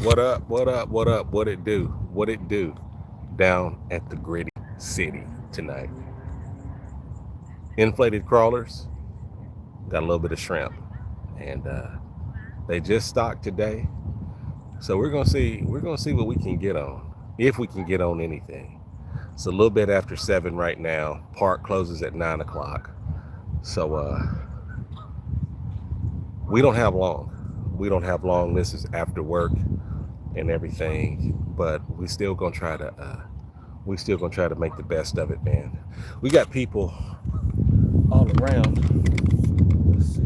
What up? What up? What up? What it do? What it do down at the Gritty City tonight? Inflated crawlers, got a little bit of shrimp, and they just stocked today. So we're gonna see. We're gonna see what we can get on, if we can get on anything. It's a little bit after 7 right now. Park closes at 9 o'clock. So we don't have long. We don't have long. This is after work and everything, but we still gonna try to make the best of it, man. We got people all around. Let's see.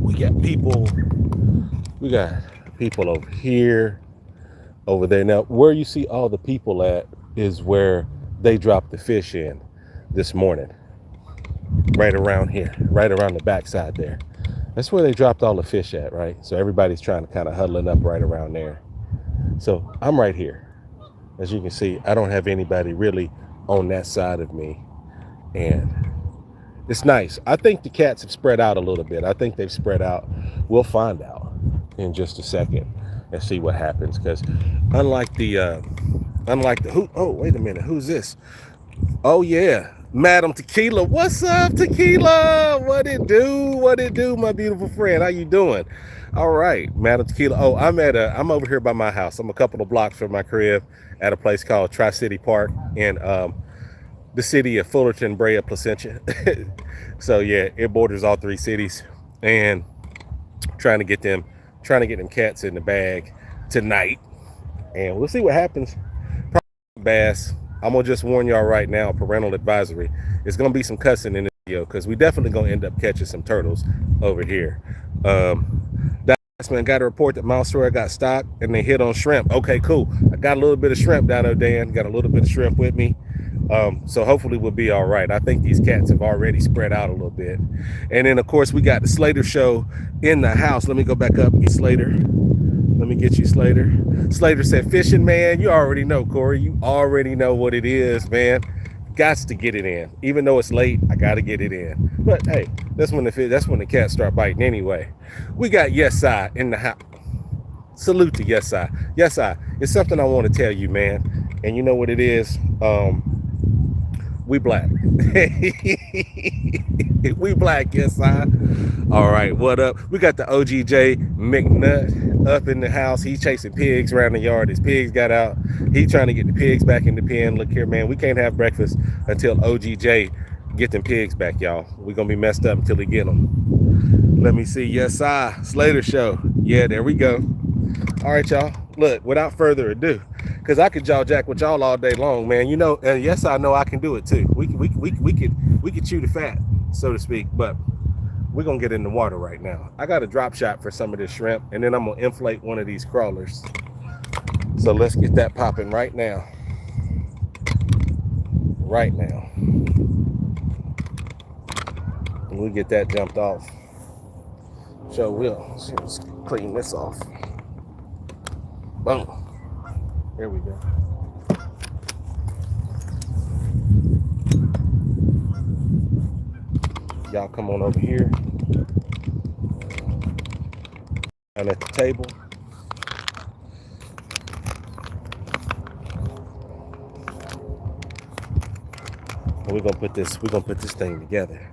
We got people. We got people over here, over there. Now, where you see all the people at is where they dropped the fish in this morning. Right around here, right around the backside there. That's where they dropped all the fish at, right? So everybody's trying to kind of huddling up right around there. So I'm right here. As you can see, I don't have anybody really on that side of me. And it's nice. I think the cats have spread out a little bit. I think they've spread out. We'll find out in just a second and see what happens. Because unlike the who, oh, wait a minute, who's this? Oh yeah, Madam Tequila. What's up, Tequila? What it do? What it do, my beautiful friend? How you doing? All right, Madam Tequila. Oh, I'm over here by my house. I'm a couple of blocks from my crib at a place called Tri-City Park in the city of Fullerton, Brea, Placentia. So yeah, it borders all three cities, and trying to get them cats in the bag tonight, and we'll see what happens. Probably bass. I'm gonna just warn y'all right now, parental advisory. It's gonna be some cussing in this video because we definitely gonna end up catching some turtles over here. Man, got a report that Mount Story got stocked and they hit on shrimp. Okay, cool. I got a little bit of shrimp down there, Dan. Got a little bit of shrimp with me. So hopefully we'll be all right. I think these cats have already spread out a little bit. And then, of course, we got the Slater show in the house. Let me go back up and get Slater. Let me get you, Slater. Slater said, fishing, man. You already know, Corey. You already know what it is, man. Gots to get it in. Even though it's late, I got to get it in. But, hey, that's when the cats start biting anyway. We got Yes I in the house. Salute to Yes I. Yes I. It's something I want to tell you, man. And you know what it is? We black. We black, yes I. All right, what up? We got the OGJ McNutt up in the house. He's chasing pigs around the yard. His pigs got out. He's trying to get the pigs back in the pen. Look here, man. We can't have breakfast until OGJ get them pigs back, y'all. We're going to be messed up until we get them. Let me see. Yes I. Slater show. Yeah, there we go. All right, y'all. Look, without further ado, because I could jaw jack with y'all all day long, man. You know, and yes, I know I can do it too. We could chew the fat, so to speak. But we're gonna get in the water right now. I got a drop shot for some of this shrimp, and then I'm gonna inflate one of these crawlers. So let's get that popping right now. Right now. And we get that jumped off. So let's clean this off. Boom. There we go. Y'all come on over here. Down at the table. And we're gonna put this thing together.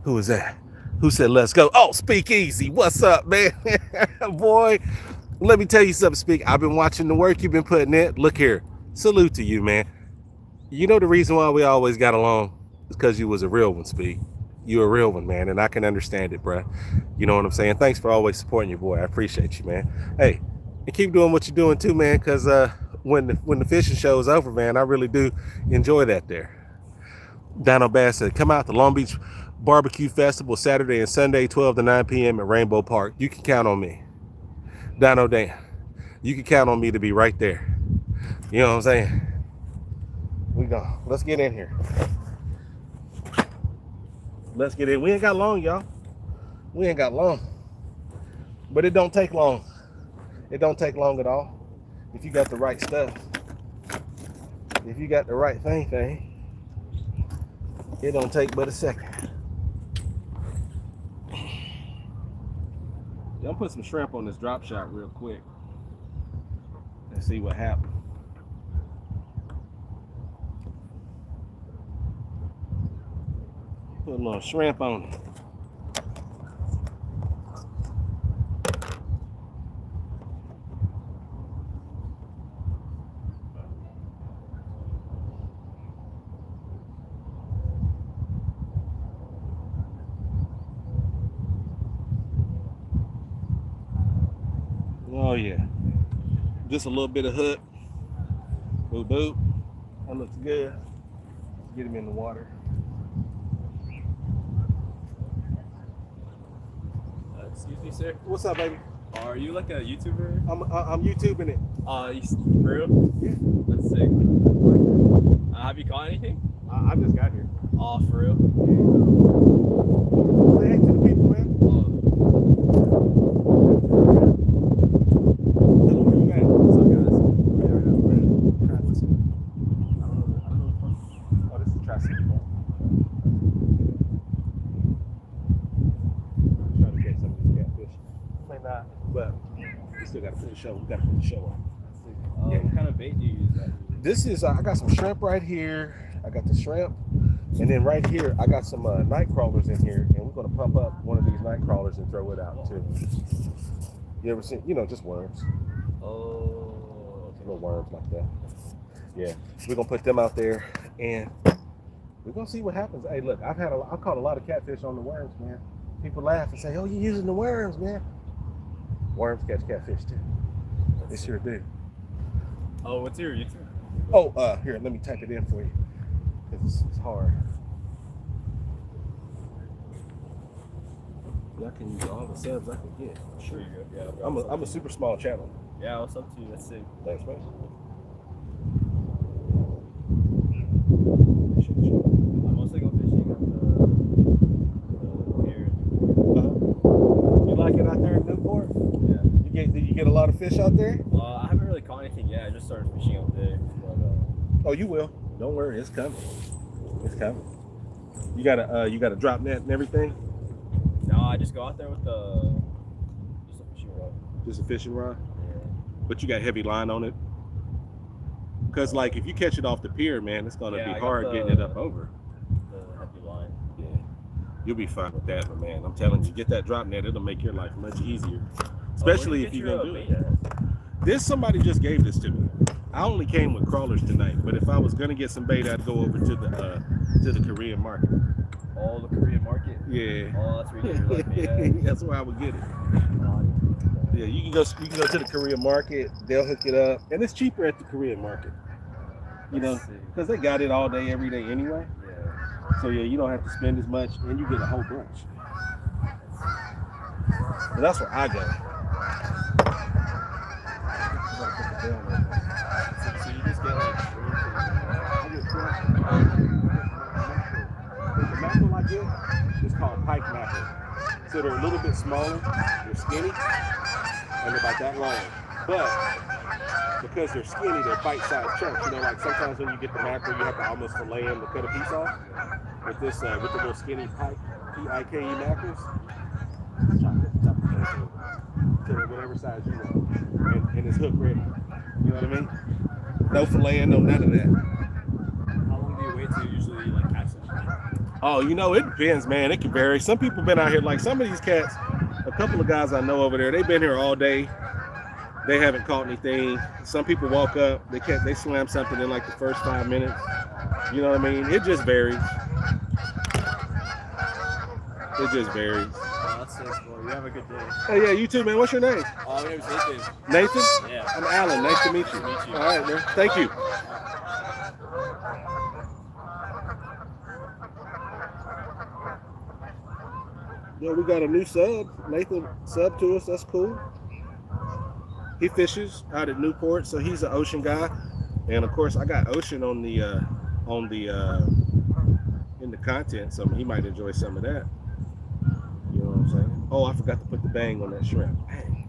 Who is that? Who said let's go? Oh, Speak Easy. What's up, man? Boy. Let me tell you something, Speak. I've been watching the work you've been putting in. Look here. Salute to you, man. You know the reason why we always got along is because you was a real one, Speak. You a real one, man, and I can understand it, bruh. You know what I'm saying? Thanks for always supporting your boy. I appreciate you, man. Hey, and keep doing what you're doing too, man, because when the fishing show is over, man, I really do enjoy that there. Dino Bass said, come out to Long Beach Barbecue Festival Saturday and Sunday, 12 to 9 p.m. at Rainbow Park. You can count on me. Dino Dan, you can count on me to be right there. You know what I'm saying? We go. Let's get in here. Let's get in. We ain't got long, y'all. We ain't got long. But it don't take long. It don't take long at all. If you got the right stuff. If you got the right thing, it don't take but a second. Yeah, I'm putting some shrimp on this drop shot real quick and see what happens. Put a little shrimp on it. Oh yeah, just a little bit of hook. Boop boop. That looks good. Let's get him in the water. Excuse me, sir. What's up, baby? Are you like a YouTuber? I'm YouTubing it. For real? Yeah. That's sick. Have you caught anything? I just got here. Oh, for real? Say hey to the people, man. Tell them where you at. What's up, guys? Oh, this is Tracy. Trying to catch some of these catfish. May not, but we still got to put the show. We got to put the show on. What kind of bait do you use? This is I got some shrimp right here. I got the shrimp, and then right here I got some night crawlers in here, and we're gonna pump up one of these night crawlers and throw it out too. You ever seen, just worms? Oh, okay. Little worms like that. Yeah, we're gonna put them out there, and we're gonna see what happens. Hey, look, I've caught a lot of catfish on the worms, man. People laugh and say, "Oh, you're using the worms, man." Worms catch catfish too. They sure do. Oh, what's your YouTube? Oh, here, let me type it in for you, because it's hard. I can use all the subs I can get. Sure, you good. Yeah, I'm a super small channel. Yeah, what's up to you? That's sick. Thanks, man. I'm mostly going fishing at the pier. You like it out there in Newport? Yeah. Did you get a lot of fish out there? I haven't really caught anything yet. I just started fishing out there. But, Oh, you will. Don't worry, it's coming. It's coming. You got a drop net and everything? no, I just go out there with just a fishing rod. Just a fishing rod? Yeah. But you got heavy line on it? Because like if you catch it off the pier, man, it's gonna Yeah, be I got hard getting it up over. The heavy line. Yeah. You'll be fine with that, but man, I'm telling you, get that drop net, it'll make your life much easier. Especially if you're gonna do it. This somebody just gave this to me. I only came with crawlers tonight, but if I was gonna get some bait, I'd go over to the Korean market. Oh, the Korean market? Yeah. Oh, that's where you get your like bait at. That's where I would get it. Yeah, you can go to the Korean market, they'll hook it up, and it's cheaper at the Korean market. Because they got it all day, every day anyway. Yeah. So yeah, you don't have to spend as much, and you get a whole bunch. But that's where I go. So you just get like The mackerel I get is called pike mackerel. So they're a little bit smaller, they're skinny, and they're about that long. But because they're skinny, they're bite-sized chunks. Like sometimes when you get the mackerel, you have to almost fillet them to cut a piece off. With the little skinny pike, P-I-K-E mackerels, chop it to whatever size you want, and it's hook ready. You know what I mean? No filleting, no none of that. How long do you wait to usually like catch them? Oh, it depends, man. It can vary. Some people been out here, like some of these cats, a couple of guys I know over there, they've been here all day. They haven't caught anything. Some people walk up, they slam something in like the first 5 minutes. You know what I mean? It just varies. It just varies. Oh, that's so cool. You have a good day. Hey, yeah, you too, man. What's your name? My name's Nathan. Nathan? Yeah. I'm Alan. Nice to meet you. Nice to meet you. All right, man. Thank you. Yeah, we got a new sub. Nathan subbed to us. That's cool. He fishes out at Newport, so he's an ocean guy. And of course, I got ocean in the content, so he might enjoy some of that. You know what I'm saying? Oh, I forgot to put the bang on that shrimp. Dang.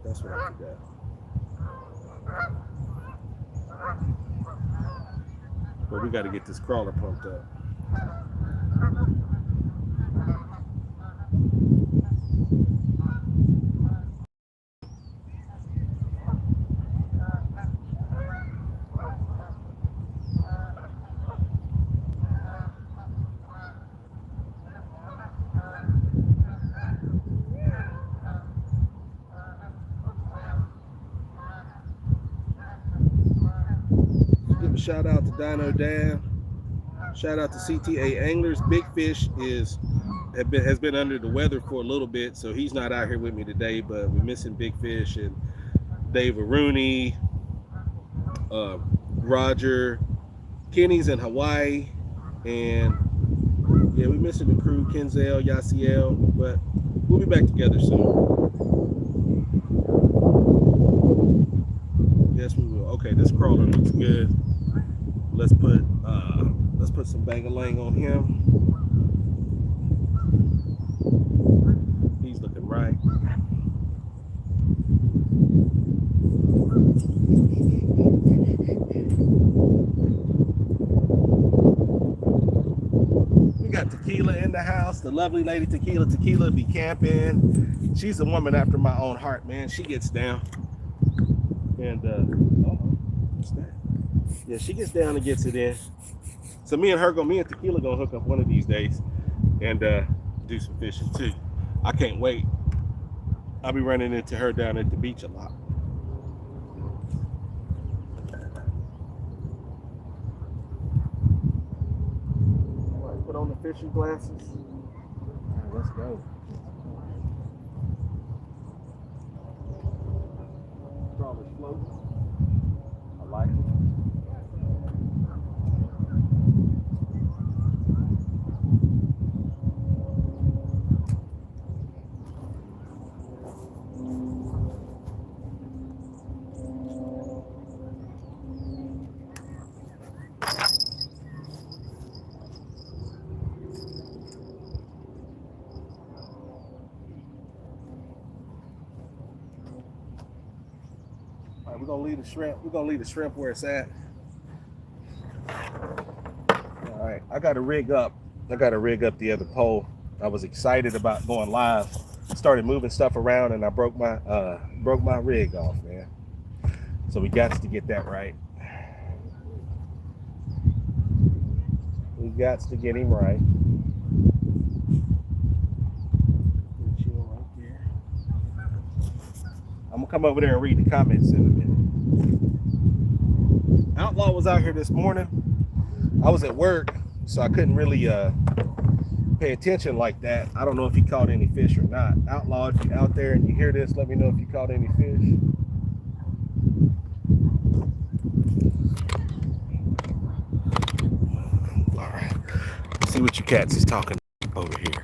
That's what I forgot. But we got to get this crawler pumped up. a shout out to Dino Dan. Shout out to CTA Anglers. Big Fish has been under the weather for a little bit, so he's not out here with me today. But we're missing Big Fish and Dave Rooney, Roger, Kenny's in Hawaii, and yeah, we're missing the crew, Kenzel, Yasiel, but we'll be back together soon. Yes, we will. Okay, this crawler looks good. Let's put some bang-a-lang on him. He's looking right. We got Tequila in the house. The lovely lady Tequila be camping. She's a woman after my own heart, man. She gets down. And what's that? Yeah, she gets down and gets it in. So me and Tequila gonna hook up one of these days and do some fishing too. I can't wait. I'll be running into her down at the beach a lot. All right, put on the fishing glasses. All right, let's go. Crawler's floating. I like it. All right, we're gonna leave the shrimp. We're gonna leave the shrimp where it's at. All right, I got to rig up the other pole. I was excited about going live. Started moving stuff around, and I broke my rig off, man. So we got to get that right. We got to get him right. Chill right there. I'm gonna come over there and read the comments in a minute. Outlaw was out here this morning. I was at work, so I couldn't really pay attention like that. I don't know if he caught any fish or not. Outlaw, if you're out there and you hear this, let me know if you caught any fish. All right. See what your cats is talking over here.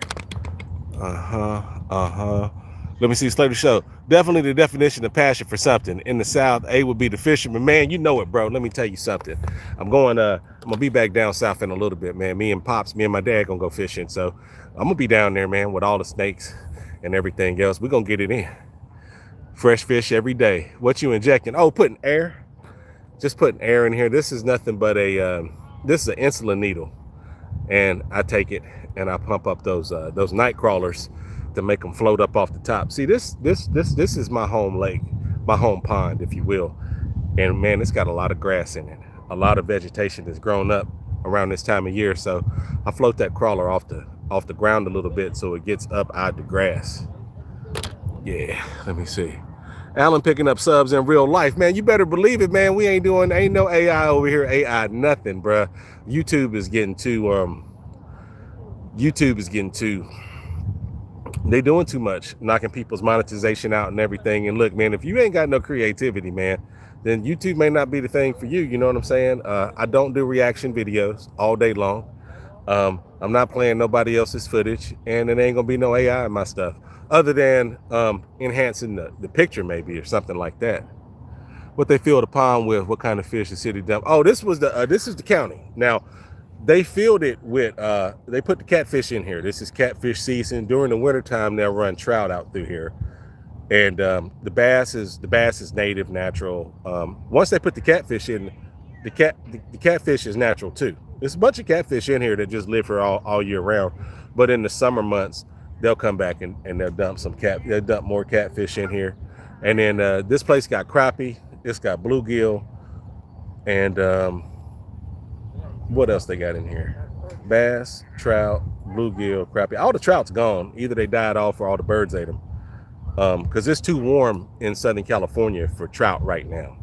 Let me see, Slater Show. Definitely the definition of passion for something. In the South, A would be the fisherman. Man, you know it, bro. Let me tell you something. I'm gonna be back down south in a little bit, man. Me and my dad gonna go fishing. So I'm gonna be down there, man, with all the snakes and everything else. We're gonna get it in. Fresh fish every day. What you injecting? Oh, putting air. Just putting air in here. This is nothing but this is an insulin needle. And I take it and I pump up those night crawlers to make them float up off the top. See, this is my home lake, my home pond, if you will. And man, it's got a lot of grass in it. A lot of vegetation that's grown up around this time of year. So I float that crawler off the ground a little bit so it gets up out the grass. Yeah, let me see. Alan picking up subs in real life, man. You better believe it, man. We ain't no AI over here. AI nothing, bruh. YouTube is getting too. They doing too much, knocking people's monetization out and everything. And look, man, if you ain't got no creativity, man, then YouTube may not be the thing for you. You know what I'm saying? I don't do reaction videos all day long. I'm not playing nobody else's footage, and it ain't gonna be no AI in my stuff, other than enhancing the picture maybe or something like that. What they fill the pond with? What kind of fish the city dump? Oh, this is the county. Now, they filled it with they put the catfish in here. This is catfish season. During the wintertime, they'll run trout out through here. And the bass is native, natural. Once they put the catfish in, the catfish is natural too. There's a bunch of catfish in here that just live here all year round. But in the summer months, they'll come back and they'll dump more catfish in here. And then this place got crappie. It's got bluegill, and what else they got in here? Bass, trout, bluegill, crappie. All the trout's gone. Either they died off or all the birds ate them. Because it's too warm in Southern California for trout right now.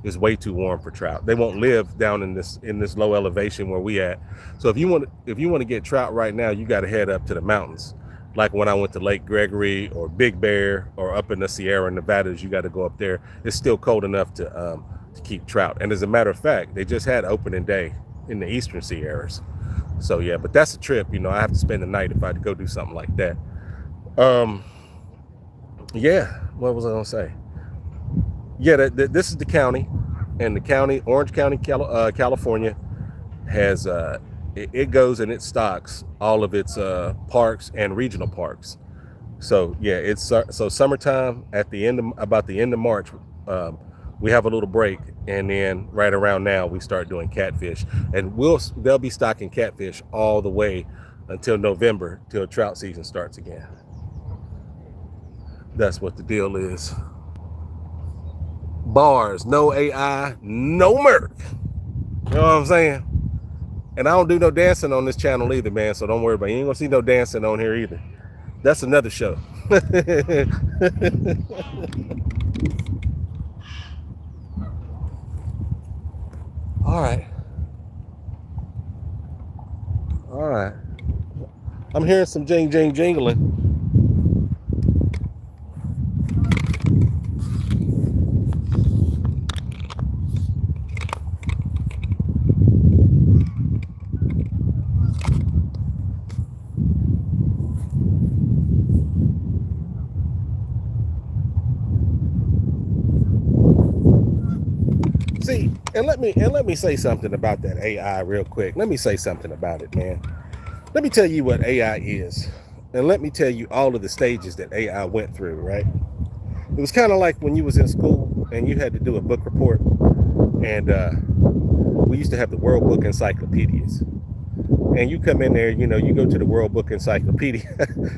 is way too warm for trout. They won't live down in this low elevation where we at. So if you want to get trout right now, you got to head up to the mountains. Like when I went to Lake Gregory or Big Bear or up in the Sierra Nevadas, you got to go up there. It's still cold enough to keep trout. And as a matter of fact, they just had opening day in the Eastern Sierras. So yeah, but that's a trip. I have to spend the night if I had to go do something like that. Yeah, what was I gonna say? Yeah, this is the county, and the county, Orange County, California, has it goes and it stocks all of its parks and regional parks. So yeah, it's so summertime at about the end of March, we have a little break, and then right around now we start doing catfish, and they'll be stocking catfish all the way until November, till trout season starts again. That's what the deal is. Bars, no AI, no murk. You know what I'm saying? And I don't do no dancing on this channel either, man. So don't worry about it. You ain't gonna see no dancing on here either. That's another show. All right. All right. I'm hearing some jingling. See, and let me say something about that AI real quick. Let me say something about it, man. Let me tell you what AI is, and let me tell you all of the stages that AI went through, right? It was kind of like when you was in school and you had to do a book report, and we used to have the World Book Encyclopedias. And you come in there, you go to the World Book Encyclopedia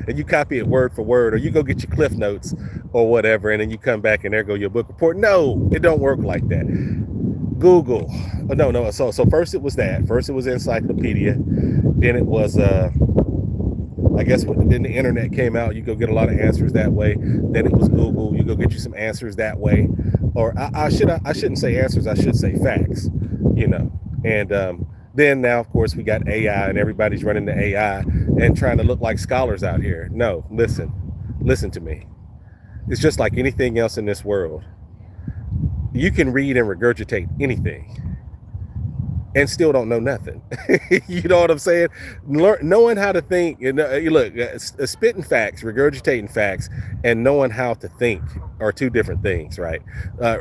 and you copy it word for word, or you go get your Cliff Notes or whatever, and then you come back and there go your book report. No, it don't work like that. Google. No. So first it was that. First it was encyclopedia. Then it was I guess then the internet came out. You go get a lot of answers that way. Then it was Google. You go get you some answers that way. Or I shouldn't say answers. I should say facts. And then now of course we got AI, and everybody's running the AI and trying to look like scholars out here. No, listen to me. It's just like anything else in this world. You can read and regurgitate anything and still don't know nothing. You know what I'm saying? Knowing how to think, look, spitting facts, regurgitating facts, and knowing how to think are two different things, right?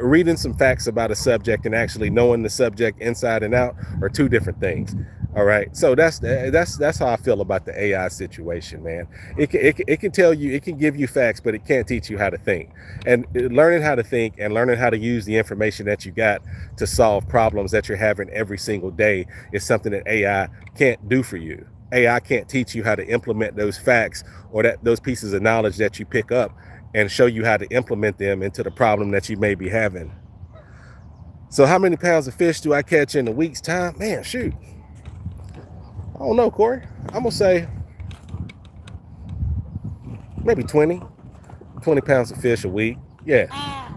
Reading some facts about a subject and actually knowing the subject inside and out are two different things. All right, so that's how I feel about the AI situation, man. It can tell you, it can give you facts, but it can't teach you how to think. And learning how to think and learning how to use the information that you got to solve problems that you're having every single day is something that AI can't do for you. AI can't teach you how to implement those facts or those pieces of knowledge that you pick up and show you how to implement them into the problem that you may be having. So how many pounds of fish do I catch in a week's time? Man, shoot. I don't know, Corey. I'm gonna say maybe 20 pounds of fish a week. Yeah,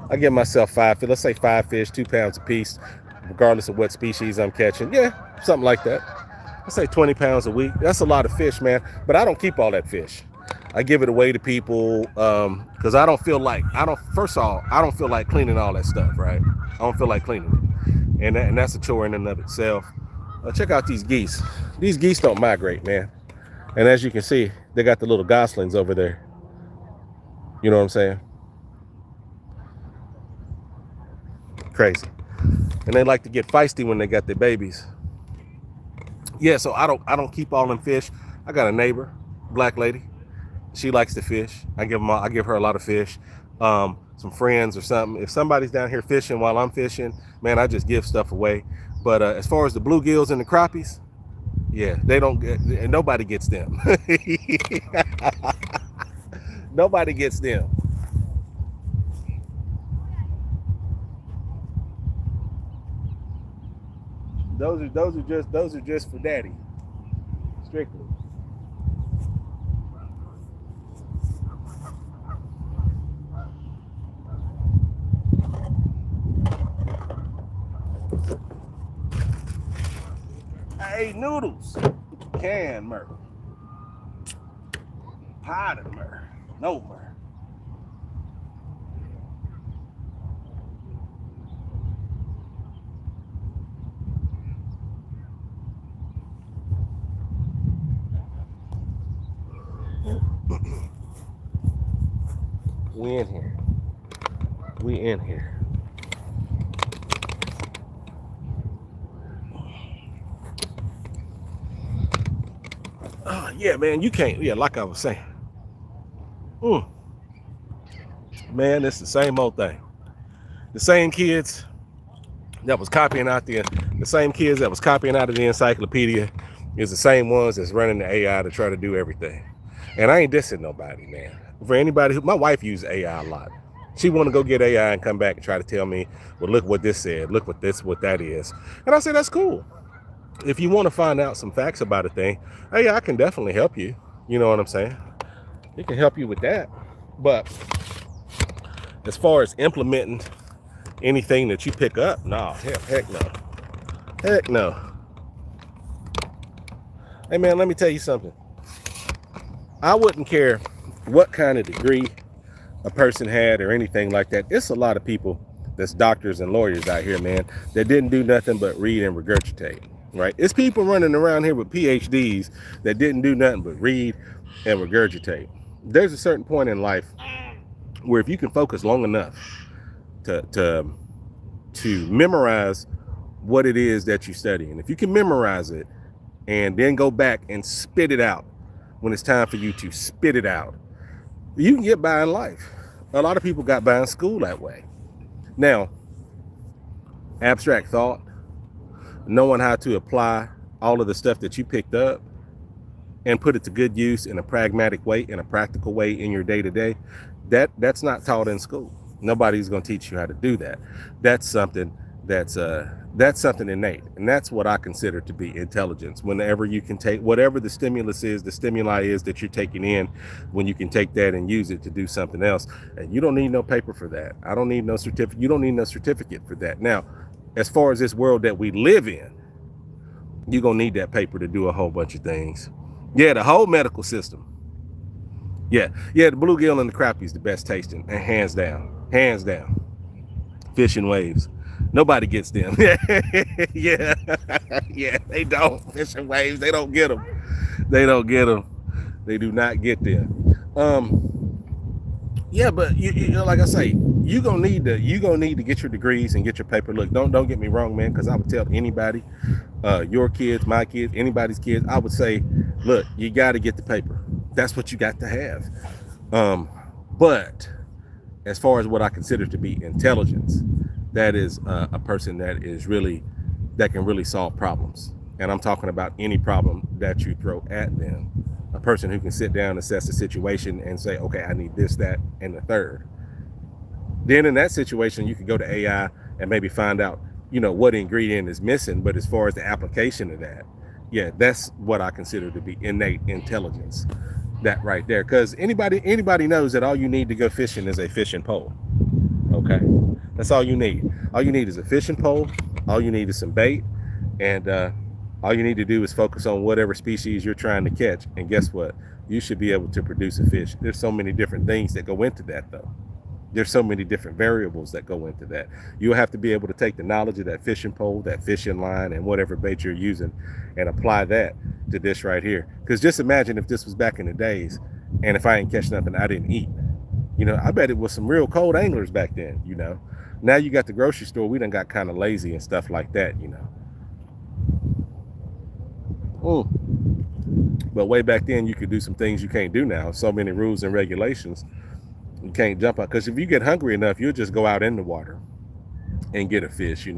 I give myself 5 fish. Let's say 5 fish, 2 pounds a piece, regardless of what species I'm catching. Yeah, something like that. Let's say 20 pounds a week. That's a lot of fish, man. But I don't keep all that fish. I give it away to people because I don't feel like first of all, I don't feel like cleaning all that stuff, right? I don't feel like cleaning it, and that's a chore in and of itself. Check out these geese. These geese don't migrate, man. And as you can see, they got the little goslings over there. You know what I'm saying? Crazy. And they like to get feisty when they got their babies. Yeah, so I don't keep all them fish. I got a neighbor, black lady. She likes to fish. I give her a lot of fish. Some friends or something. If somebody's down here fishing while I'm fishing, man, I just give stuff away. But as far as the bluegills and the crappies, yeah, they don't get, and nobody gets them. Nobody gets them. Those are just for daddy, strictly. Hey, noodles. Can murder. Potted murder. No murder. We in here. We in here. Yeah, man, you can't. Yeah, like I was saying. Man, it's the same old thing. The same kids that was copying out the same kids that was copying out of the encyclopedia is the same ones that's running the AI to try to do everything. And I ain't dissing nobody, man. For anybody who, my wife uses AI a lot. She want to go get AI and come back and try to tell me, well, look what this said, look what that is. And I said, that's cool. If you want to find out some facts about a thing, hey, I can definitely help you. You know what I'm saying? It can help you with that. But as far as implementing anything that you pick up, no, heck no. Heck no. Hey man, let me tell you something. I wouldn't care what kind of degree a person had or anything like that. It's a lot of people that's doctors and lawyers out here, man, that didn't do nothing but read and regurgitate, right? It's people running around here with PhDs that didn't do nothing but read and regurgitate. There's a certain point in life where if you can focus long enough to memorize what it is that you study, and if you can memorize it and then go back and spit it out when it's time for you to spit it out, you can get by in life. A lot of people got by in school that way. Now, abstract thought, knowing how to apply all of the stuff that you picked up and put it to good use in a pragmatic way, in a practical way in your day-to-day, that's not taught in school. Nobody's going to teach you how to do that. That's something that's something innate, and that's what I consider to be intelligence. Whenever you can take whatever the stimulus is, the stimuli is that you're taking in, when you can take that and use it to do something else, and you don't need no paper for that. I don't need no certificate. You don't need no certificate for that. Now, as far as this world that we live in, you're gonna need that paper to do a whole bunch of things. Yeah, the whole medical system. Yeah, the bluegill and the crappie is the best tasting, and hands down. Fish and waves. Nobody gets them. yeah, they don't. Fish and waves, they don't get them. They don't get them. They do not get them. Yeah, but you know, like I say, you gonna need to get your degrees and get your paper. Look, don't get me wrong, man, because I would tell anybody, your kids, my kids, anybody's kids, I would say, look, you got to get the paper. That's what you got to have. But as far as what I consider to be intelligence, that is a person that can really solve problems. And I'm talking about any problem that you throw at them. A person who can sit down, assess the situation, and say, okay, I need this, that, and the third. Then in that situation, you can go to AI and maybe find out, what ingredient is missing. But as far as the application of that, yeah, that's what I consider to be innate intelligence. That right there. Because anybody knows that all you need to go fishing is a fishing pole. Okay, that's all you need. All you need is a fishing pole. All you need is some bait, and all you need to do is focus on whatever species you're trying to catch. And guess what? You should be able to produce a fish. There's so many different things that go into that, though. There's so many different variables that go into that. You'll have to be able to take the knowledge of that fishing pole, that fishing line, and whatever bait you're using, and apply that to this right here. Because just imagine if this was back in the days, and if I didn't catch nothing, I didn't eat. I bet it was some real cold anglers back then. Now you got the grocery store. We done got kind of lazy and stuff like that. But way back then, you could do some things you can't do now. So many rules and regulations. You can't jump out, because if you get hungry enough, you'll just go out in the water and get a fish.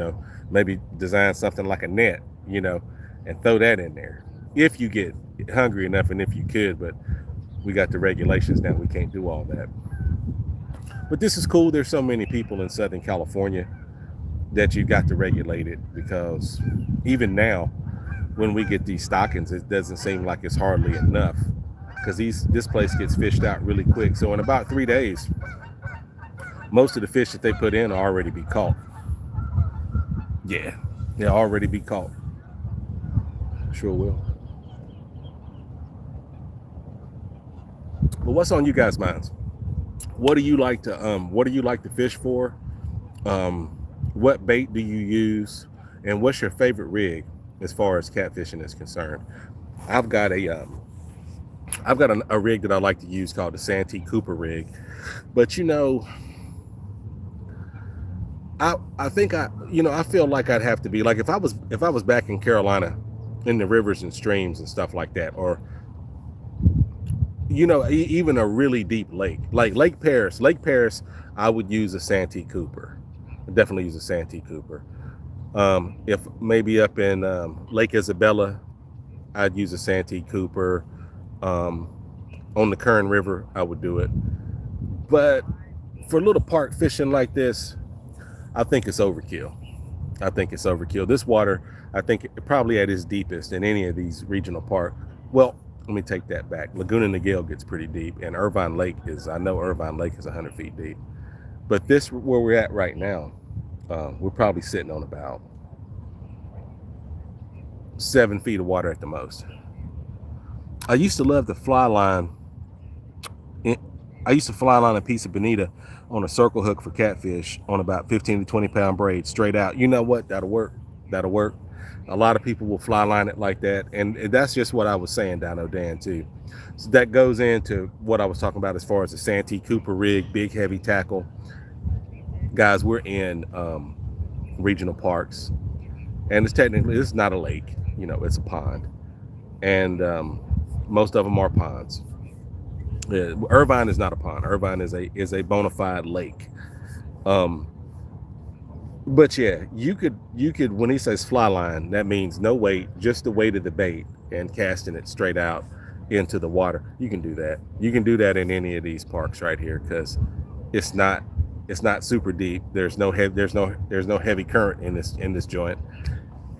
Maybe design something like a net, and throw that in there if you get hungry enough, and if you could. But we got the regulations now. We can't do all that. But this is cool. There's so many people in Southern California that you got to regulate it, because even now, when we get these stockings, it doesn't seem like it's hardly enough, because this place gets fished out really quick. So in about 3 days, most of the fish that they put in will already be caught. Yeah, they'll already be caught. Sure will. But what's on you guys' minds? What do you like to fish for? Um, what bait do you use? And what's your favorite rig as far as catfishing is concerned? I've got a rig that I like to use called the Santee Cooper rig. But I think I feel like I'd have to be like if I was back in Carolina in the rivers and streams and stuff like that, or even a really deep lake like Lake Paris. I would use a Santee Cooper. I'd definitely use a Santee Cooper. If maybe up in Lake Isabella, I'd use a Santee Cooper. On the Kern River, I would do it. But for little park fishing like this, I think it's overkill. This water, I think, probably at its deepest in any of these regional parks. Well, let me take that back. Laguna Niguel gets pretty deep, and I know Irvine Lake is 100 feet deep. But this, where we're at right now, we're probably sitting on about 7 feet of water at the most. I used to love the fly line. I used to fly line a piece of bonita on a circle hook for catfish on about 15 to 20 pound braid straight out. You know what? That'll work. A lot of people will fly line it like that. And that's just what I was saying down O'Dan too. So that goes into what I was talking about as far as the Santee Cooper rig, big heavy tackle. Guys, we're in regional parks, and it's not a lake, it's a pond. And most of them are ponds. Irvine is not a pond. Irvine is a bona fide lake. But yeah, you could when he says fly line, that means no weight, just the weight of the bait and casting it straight out into the water. You can do that. You can do that in any of these parks right here because it's not super deep. There's no heavy current in this joint,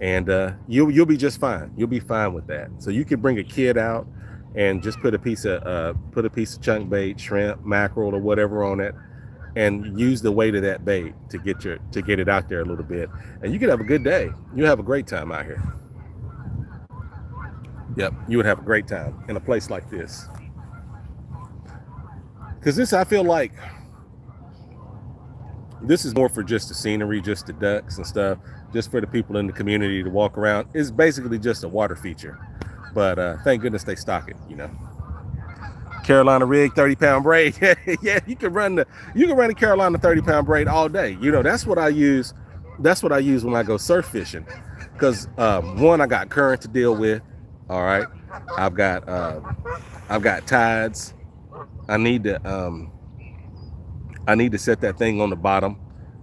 and you'll be just fine. You'll be fine with that. So you could bring a kid out and just put a piece of chunk bait, shrimp, mackerel, or whatever on it, and use the weight of that bait to get it out there a little bit, and you could have a good day. You have a great time out here. Yep, you would have a great time in a place like this, because I feel like this is more for just the scenery, just the ducks and stuff, just for the people in the community to walk around. It's basically just a water feature. But thank goodness they stock it, Carolina rig, 30-pound braid. Yeah, you can run the Carolina 30-pound braid all day. That's what I use. That's what I use when I go surf fishing. Because one, I got current to deal with. All right, I've got tides. I need to set that thing on the bottom,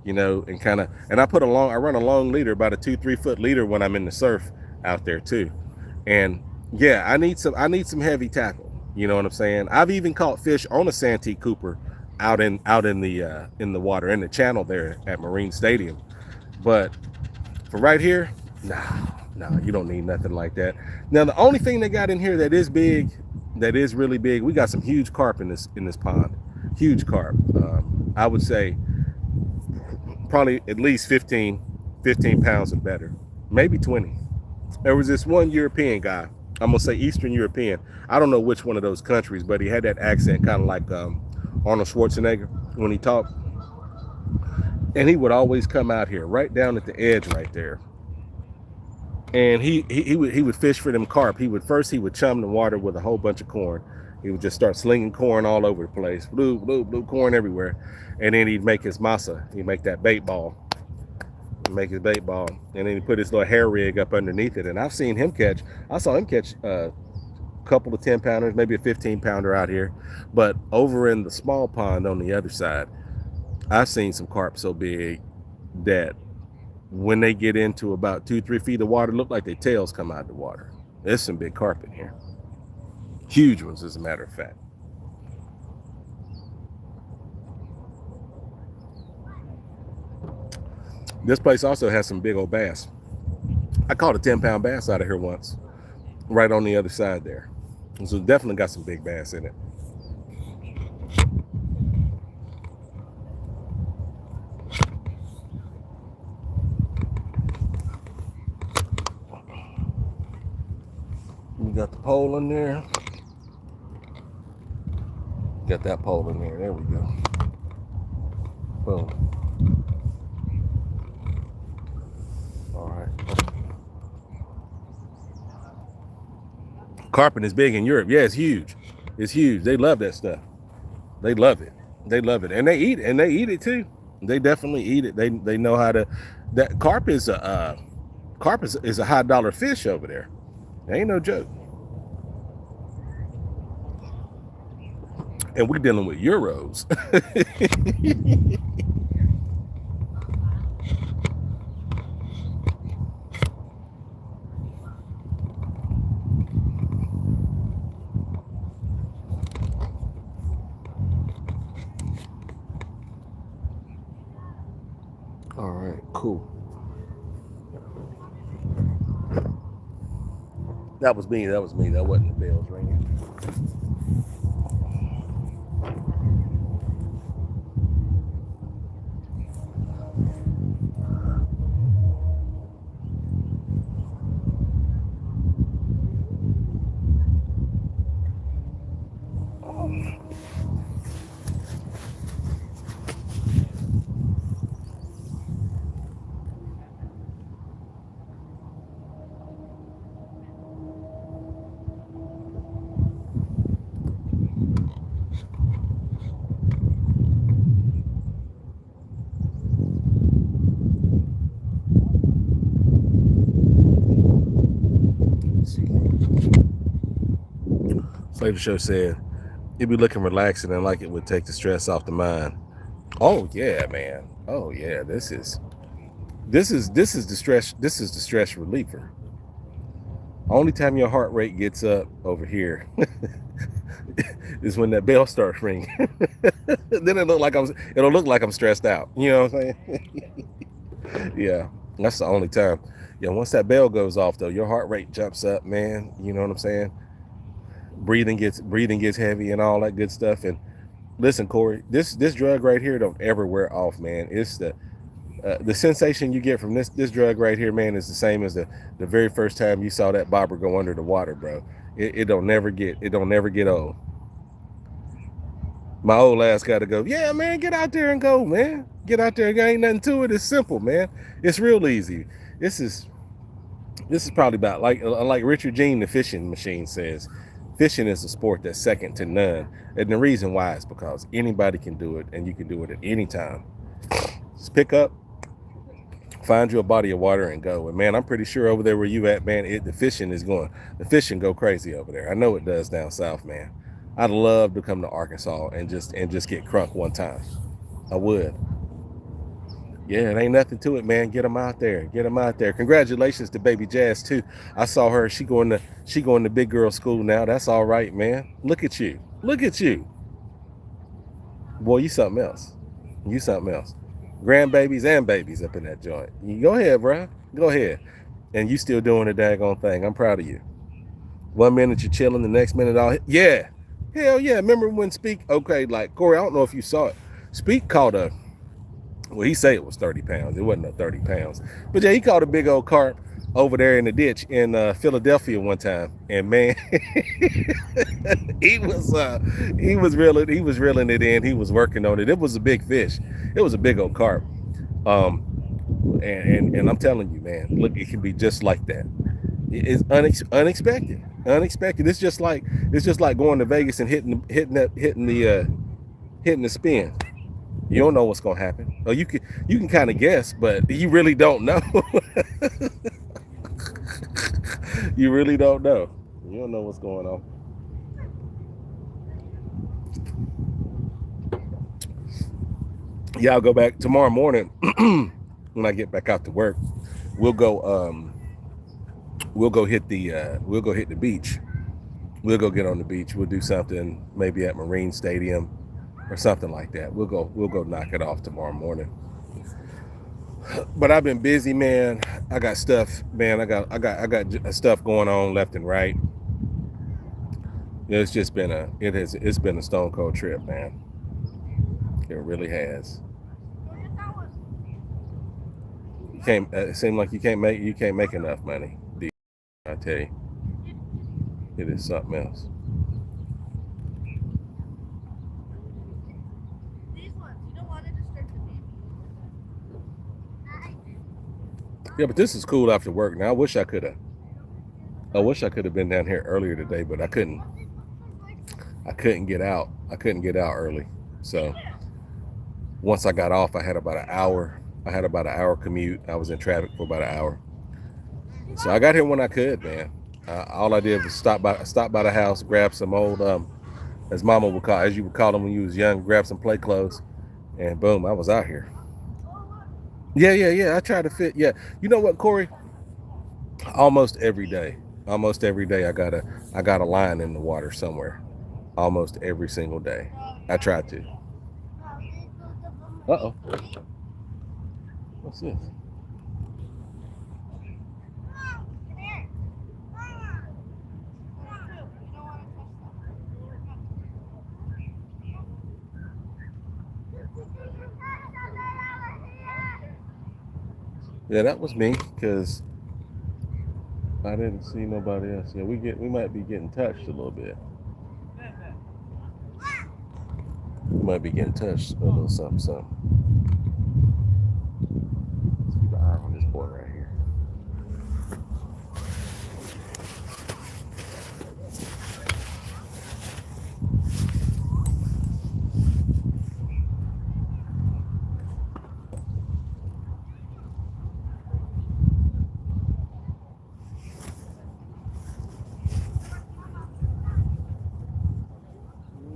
and I run a long leader, about a 2-3 foot leader when I'm in the surf out there too. And yeah, I need some heavy tackle. You know what I'm saying? I've even caught fish on a Santee Cooper out in the water in the channel there at Marine Stadium. But for right here, no, you don't need nothing like that. Now the only thing they got in here that is big, that is really big, we got some huge carp in this pond. Huge carp. I would say probably at least 15 pounds or better, maybe 20. There was this one European guy, I'm gonna say Eastern European. I don't know which one of those countries, but he had that accent kind of like Arnold Schwarzenegger when he talked. And he would always come out here right down at the edge right there. And he would fish for them carp. He would chum the water with a whole bunch of corn. He would just start slinging corn all over the place, blue corn everywhere. And then he'd make his masa. He'd make that bait ball. Make his bait ball, and then he put his little hair rig up underneath it. And I saw him catch a couple of 10 pounders, maybe a 15 pounder out here. But over in the small pond on the other side, I've seen some carp so big that when they get into about 2-3 feet of water, look like their tails come out of the water. There's some big carp in here, huge ones, as a matter of fact. This place also has some big old bass. I caught a 10-pound bass out of here once, right on the other side there. So definitely got some big bass in it. got the pole in there. Got that pole in there. There we go. Boom. All right. Carpet is big in Europe. Yeah, it's huge. It's huge. They love that stuff. They love it. They love it, and they eat it. And they eat it too. They definitely eat it. They know how to. That carp is a high dollar fish over there. It ain't no joke. And we're dealing with euros. All right, cool. That was me. That was me. That wasn't the bells ringing. Slater Show said, "You'd be looking relaxing and like it would take the stress off the mind." Oh yeah, man. Oh yeah. This is the stress. This is the stress reliever. Only time your heart rate gets up over here is when that bell starts ringing. Then it'll look like I'm stressed out. You know what I'm saying? Yeah, that's the only time. Yeah, once that bell goes off though, your heart rate jumps up, man. You know what I'm saying? Breathing gets heavy and all that good stuff. And listen, Corey, this drug right here don't ever wear off, man. It's the sensation you get from this drug right here, man, is the same as the very first time you saw that bobber go under the water, bro. It don't never get old. My old ass got to go. Yeah, man, get out there and go, man. Get out there. There ain't nothing to it. It's simple, man. It's real easy. This is probably about like Richard Jean, the fishing machine, says. Fishing is a sport that's second to none, and the reason why is because anybody can do it, and you can do it at any time. Just pick up, find you a body of water, and go. And man, I'm pretty sure over there where you at, man, the fishing go crazy over there. I know it does down south, man. I'd love to come to Arkansas and just get crunk one time. I would. Yeah, it ain't nothing to it, man. Get them out there. Get them out there. Congratulations to baby Jazz too. I saw her. She going to big girl school now. That's all right, man. Look at you. Look at you. Boy, you something else. You something else. Grandbabies and babies up in that joint. You go ahead, bro. Go ahead. And you still doing the daggone thing. I'm proud of you. 1 minute you're chilling, the next minute yeah. Hell yeah. Remember when like Corey, I don't know if you saw it. Speak caught well, he said it was 30 pounds. It wasn't no 30 pounds. But yeah, he caught a big old carp over there in the ditch in Philadelphia one time. And man, he was reeling it in. He was working on it. It was a big fish. It was a big old carp. And I'm telling you, man, look, it can be just like that. It's unexpected. It's just like going to Vegas and hitting the spin. You don't know what's gonna happen. Or you can kind of guess, but you really don't know. You really don't know. You don't know what's going on. Yeah, I'll go back tomorrow morning when I get back out to work. We'll go hit the beach. We'll go get on the beach. We'll do something maybe at Marine Stadium or something like that. We'll go knock it off tomorrow morning. But I've been busy, man. I got stuff, man. I got stuff going on left and right. It's just been it's been a stone cold trip, man. It really has. It seems like you can't make enough money. I tell you. It is something else. These ones, you don't want to disturb the baby. Yeah, but this is cool after work. Now I wish I could have. I wish I could have been down here earlier today, but I couldn't. I couldn't get out. I couldn't get out early. So once I got off, I had about an hour. I had about an hour commute. I was in traffic for about an hour. So I got here when I could, man. All I did was stop by the house, grab some old, as Mama would call, as you would call them when you was young, grab some play clothes, and boom, I was out here. Yeah. I try to fit. Yeah, you know what, Corey? Almost every day, I got a line in the water somewhere. Almost every single day, I try to. Uh-oh, what's this? Yeah, that was me because I didn't see nobody else. Yeah, we might be getting touched a little bit. We might be getting touched a little something, something. Let's keep an eye on this boy right here.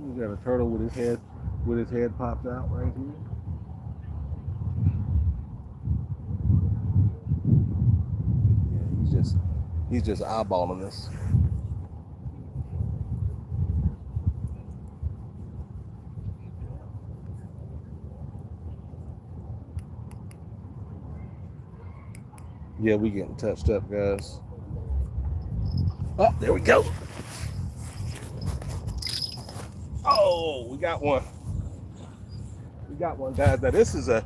We got a turtle with his head popped out right here. Yeah, he's just eyeballing us. Yeah, we getting touched up, guys. Oh, there we go. Oh, we got one. We got one, guys. Now this is a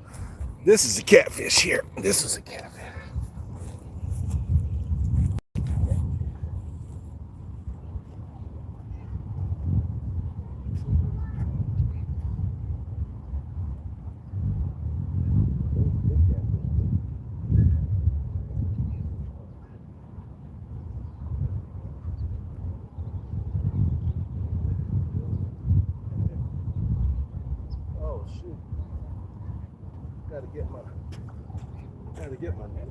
catfish here. This is a catfish. Oh shoot! Gotta get my net.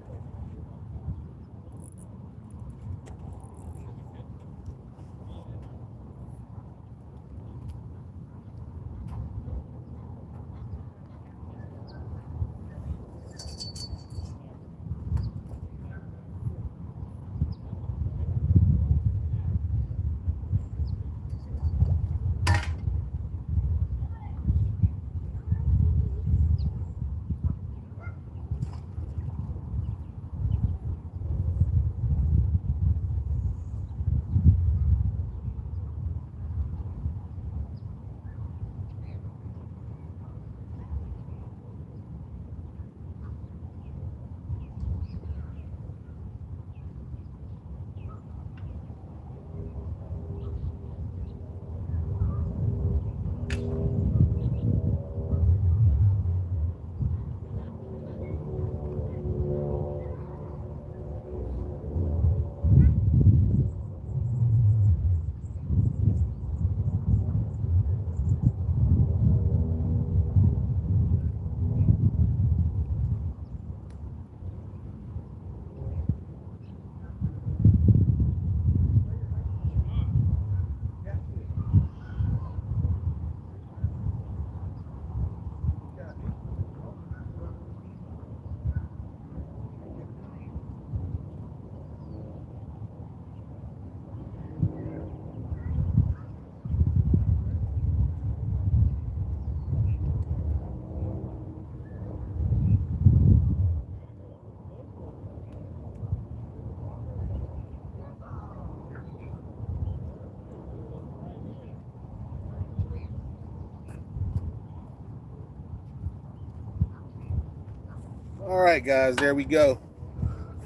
All right, guys, there we go.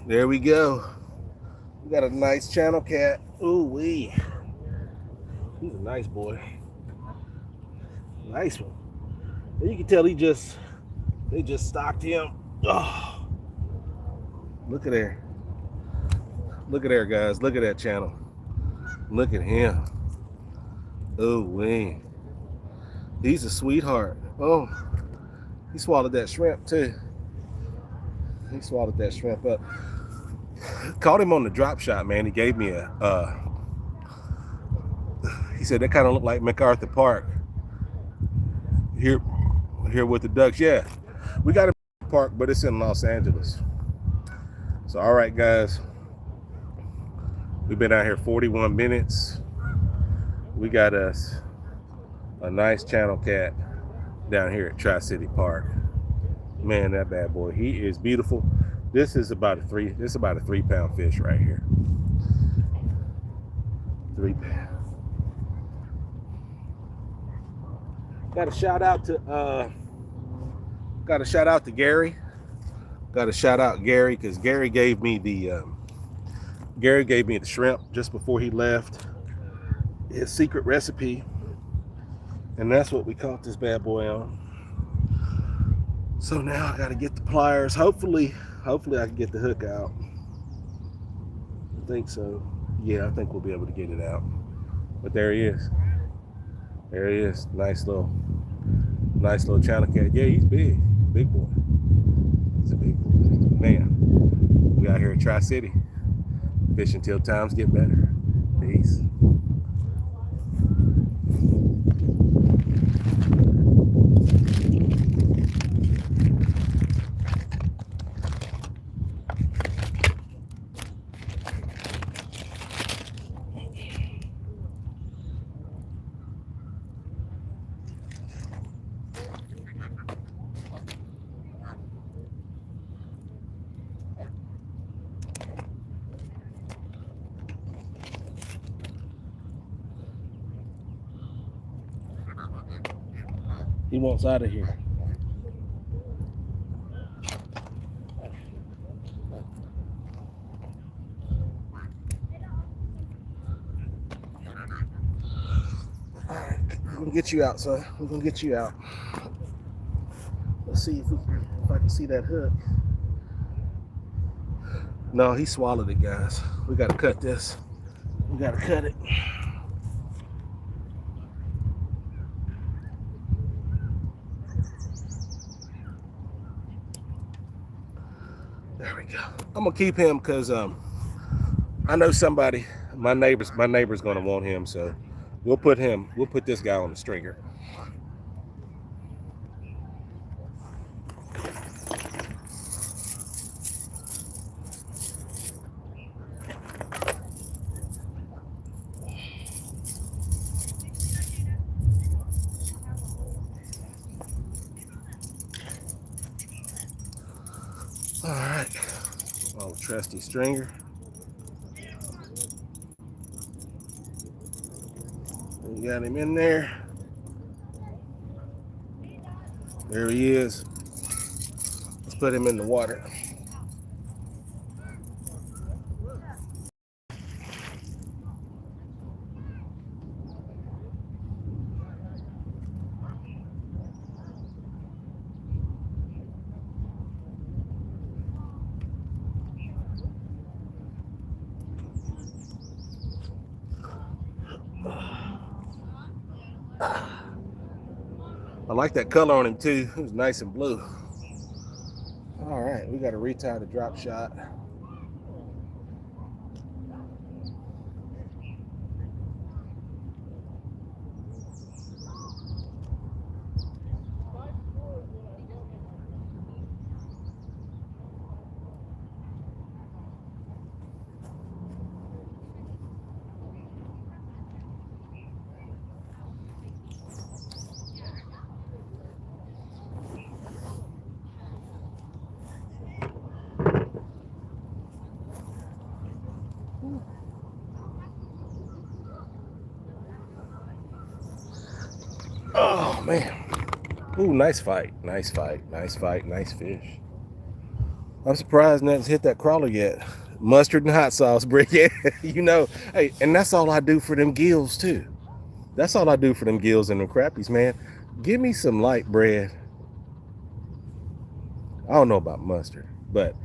There we go. We got a nice channel cat. Ooh wee. He's a nice boy. Nice one. And you can tell they just stocked him. Oh, look at there. Look at there, guys. Look at that channel. Look at him. Oh wee. He's a sweetheart. Oh, he swallowed that shrimp too. He swallowed that shrimp up. Caught him on the drop shot, man. He gave me a he said that kind of looked like MacArthur Park. Here with the ducks. Yeah. We got a park, but it's in Los Angeles. So all right, guys. We've been out here 41 minutes. We got us a nice channel cat down here at Tri-City Park. Man, that bad boy, he is beautiful. This is about a 3-pound fish right here. 3 pound. Got a shout out to Gary. Got to shout out Gary because Gary gave me the shrimp just before he left. His secret recipe, and that's what we caught this bad boy on. So now I got to get the pliers. Hopefully I can get the hook out. I think so. Yeah, I think we'll be able to get it out. But there he is. There he is. Nice little channel cat. Yeah, he's big. Big boy. He's a big boy. Man, we out here at Tri-City. Fishing till times get better. Peace. He wants out of here. All right, we're gonna get you out, son. We're gonna get you out. Let's see if I can see that hook. No, he swallowed it, guys. We gotta cut this. We gotta cut it. There we go. I'm gonna keep him because I know somebody, my neighbor's gonna want him, so we'll put this guy on the stringer. All right, old trusty stringer. We got him in there. There he is. Let's put him in the water. I like that color on him too. It was nice and blue. All right, we got to retie the drop shot. Oh man. Ooh, nice fight. Nice fight. Nice fight. Nice fish. I'm surprised nothing's hit that crawler yet. Mustard and hot sauce, Brick. Yeah, you know. Hey, and that's all I do for them gills too. That's all I do for them gills and them crappies, man. Give me some light bread. I don't know about mustard, but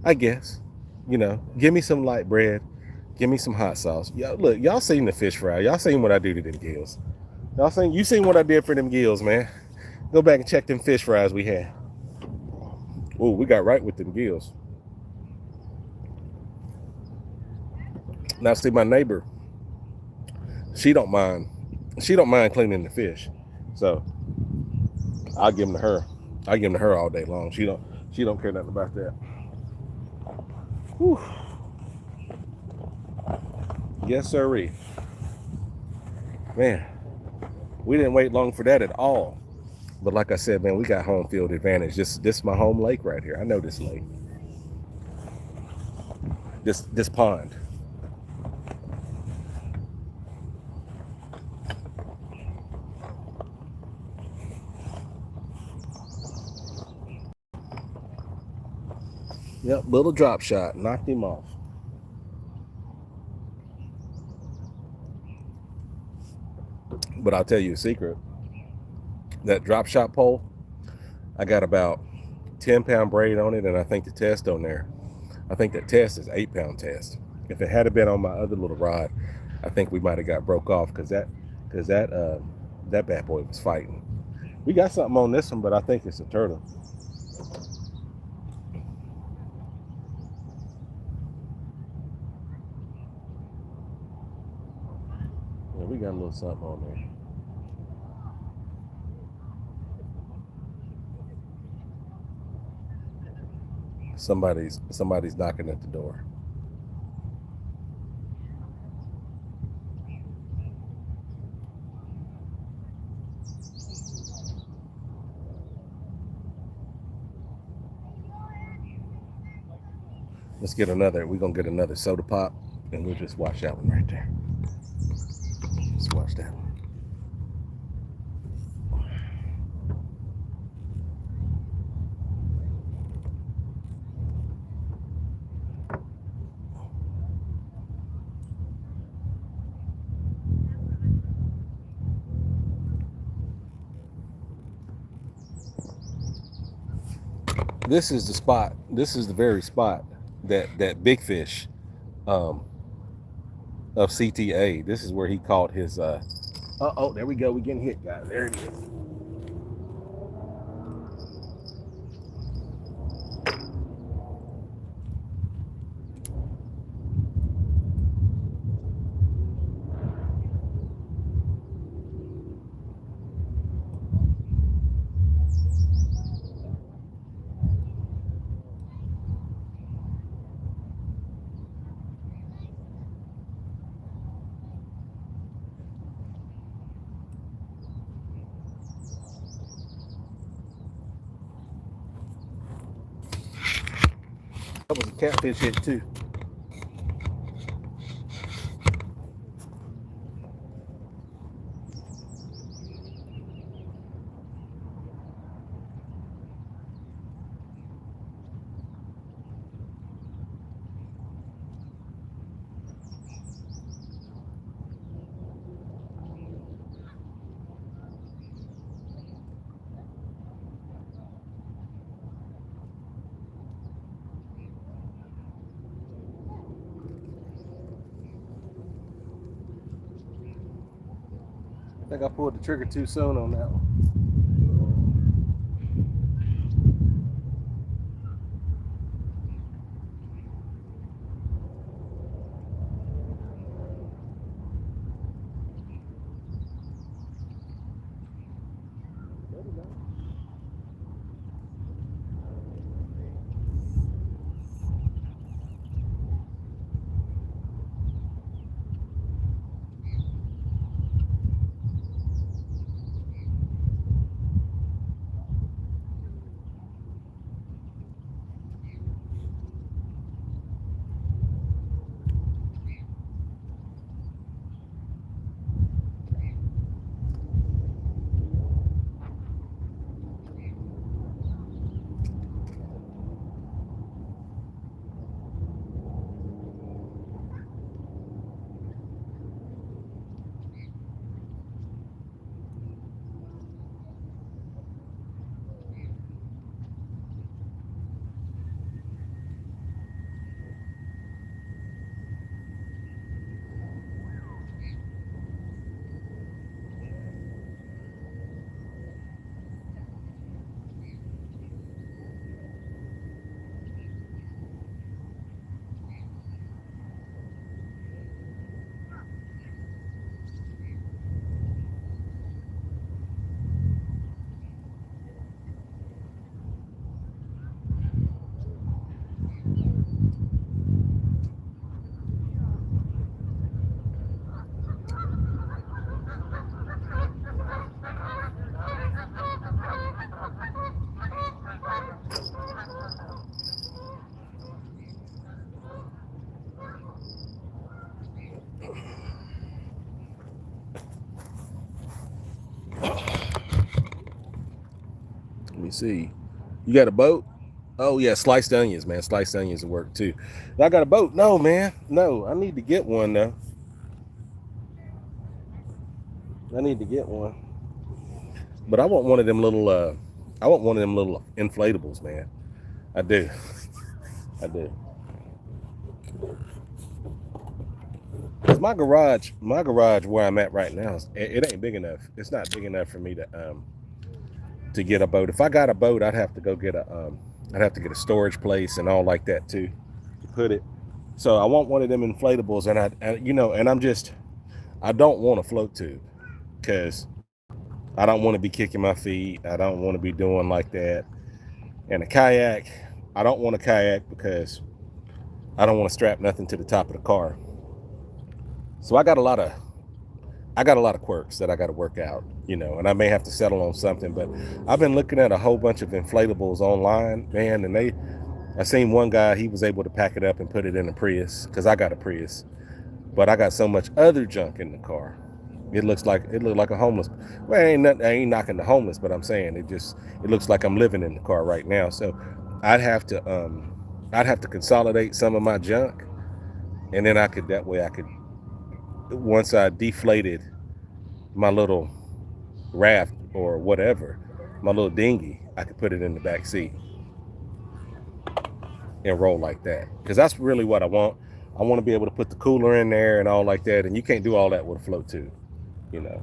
I guess, give me some light bread. Give me some hot sauce. Look, y'all seen the fish fry. Y'all seen what I do to them gills. You seen what I did for them gills, man. Go back and check them fish fries we had. Oh, we got right with them gills. Now see my neighbor, she don't mind. She don't mind cleaning the fish. So I'll give them to her. I give them to her all day long. She don't care nothing about that. Whew. Yes, sirree. Man, we didn't wait long for that at all. But like I said, man, we got home field advantage. This is my home lake right here. I know this lake. This pond. Yep, little drop shot. Knocked him off. But I'll tell you a secret. That drop shot pole, I got about 10-pound braid on it, and I think the test on there, I think that test is 8-pound test. If it had been on my other little rod, I think we might have got broke off because that bad boy was fighting. We got something on this one, but I think it's a turtle. Yeah, we got a little something on there. Somebody's knocking at the door. We're gonna get another soda pop, and we'll just watch that one right there. Let's watch that one. This is the spot. This is the very spot that big fish of CTA. This is where he caught his. Oh, there we go. We getting hit, guys. There it is. That was a catfish hit too. I think I pulled the trigger too soon on that one. see. You got a boat? Oh yeah, sliced onions, man. Sliced onions work too. I got a boat. No, man. No, I need to get one though. I need to get one. But I want one of them little I want one of them little inflatables, man. I do. I do. Cause my garage where I'm at right now, it ain't big enough. It's not big enough for me to get a boat. If I got a boat, I'd have to go get I'd have to get a storage place and all like that too to put it. So I want one of them inflatables, and I don't want a float tube because I don't want to be kicking my feet. I don't want to be doing like that. And a kayak, I don't want a kayak because I don't want to strap nothing to the top of the car. So I got a lot of quirks that I got to work out, and I may have to settle on something. But I've been looking at a whole bunch of inflatables online, man, and I seen one guy, he was able to pack it up and put it in a Prius because I got a Prius, but I got so much other junk in the car. It looked like a homeless. Well, I ain't knocking the homeless, but I'm saying it looks like I'm living in the car right now. So I'd have to consolidate some of my junk, and then I could once I deflated my little raft or whatever, my little dinghy, I could put it in the back seat and roll like that. Because that's really what I want. I want to be able to put the cooler in there and all like that. And you can't do all that with a float tube, you know.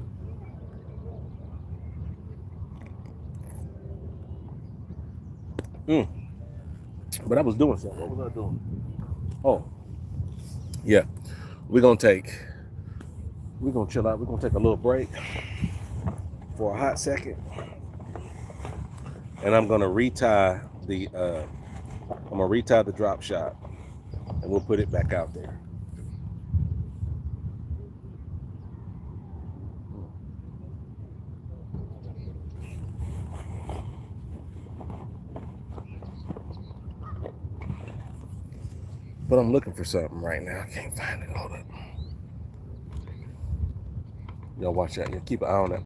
Mm. But I was doing something. What was I doing? Oh, yeah. We're gonna chill out. We're gonna take a little break for a hot second, and I'm gonna retie the drop shot, and we'll put it back out there. But I'm looking for something right now. I can't find it. Hold up. Y'all watch out. You keep an eye on that.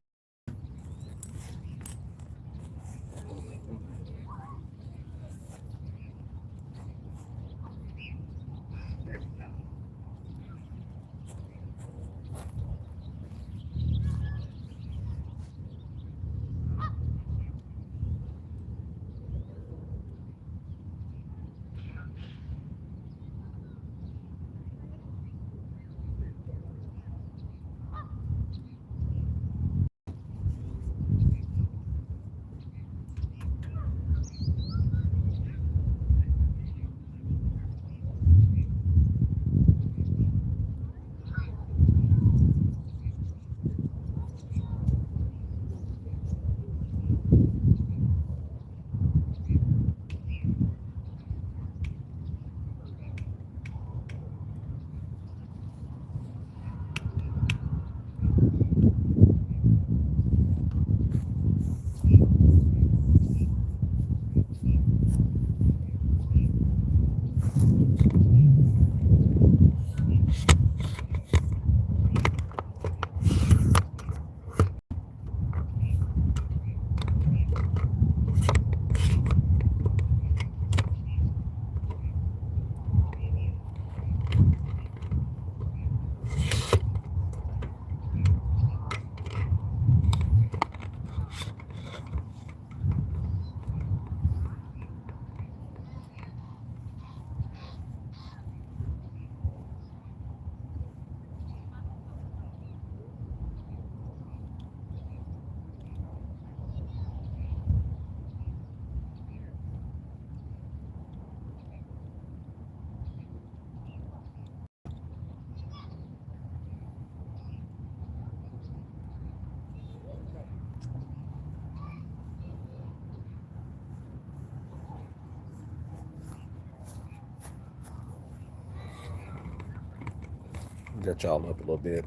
Got y'all up a little bit.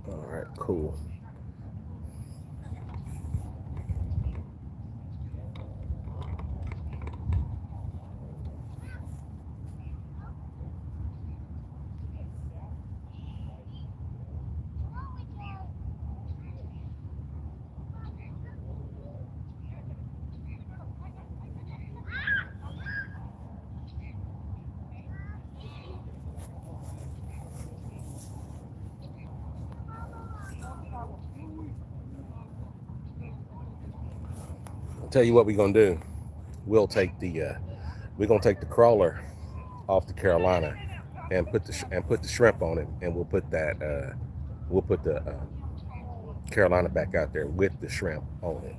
All right, cool. I'll tell you what we're gonna do. We're gonna take the crawler off the Carolina and put the shrimp on it, and we'll put the Carolina back out there with the shrimp on it.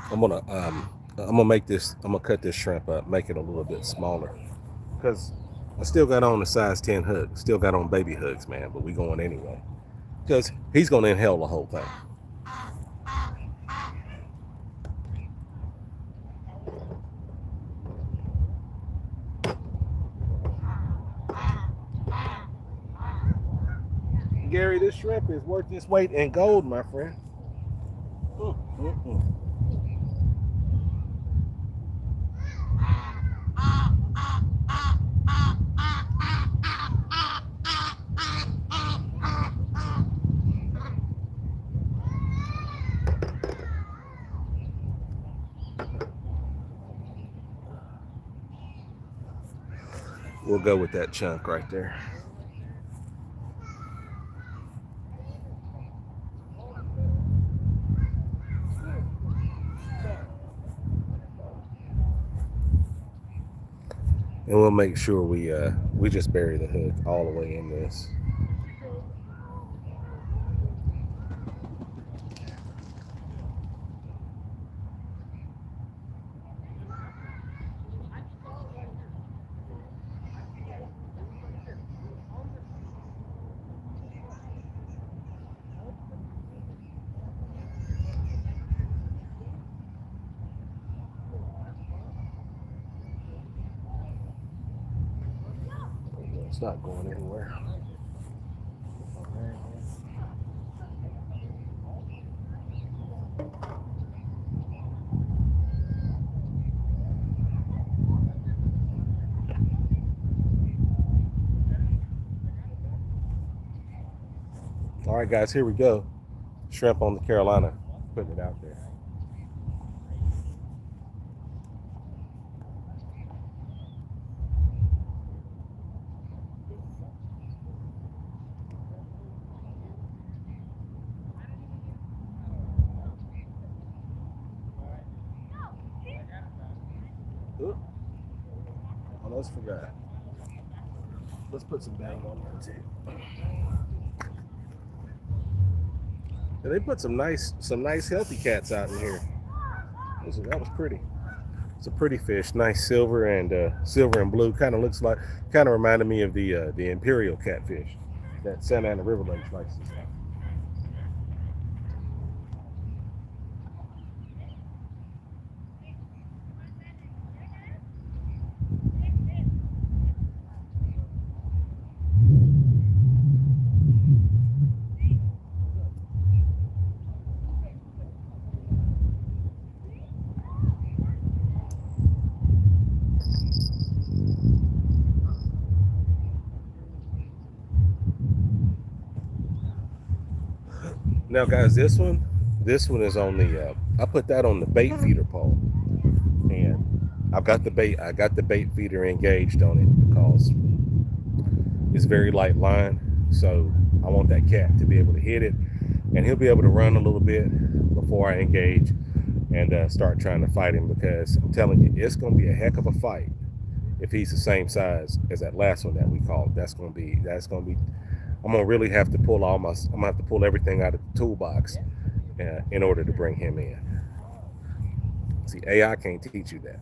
I'm gonna make this. I'm gonna cut this shrimp up, make it a little bit smaller, because I still got on the size 10 hook, still got on baby hooks, man. But we going anyway, because he's gonna inhale the whole thing. Gary, this shrimp is worth its weight in gold, my friend. Mm-mm. We'll go with that chunk right there. And we'll make sure we just bury the hook all the way in this. It's not going anywhere. All right, guys, here we go. Shrimp on the Carolina. Putting it out there. Ooh, almost forgot. Let's put some bang on there too. And they put some nice healthy cats out in here. That was pretty. It's a pretty fish, nice silver and blue. Kind of reminded me of the imperial catfish that Santa Ana River Lakes likes to have. Now, guys, this one is on the. I put that on the bait feeder pole, and I got the bait feeder engaged on it because it's very light line. So I want that cat to be able to hit it, and he'll be able to run a little bit before I engage and start trying to fight him. Because I'm telling you, it's going to be a heck of a fight if he's the same size as that last one that we caught. That's going to be. I'm gonna really have to pull all my. I'm gonna have to pull everything out of the toolbox in order to bring him in. See, AI can't teach you that.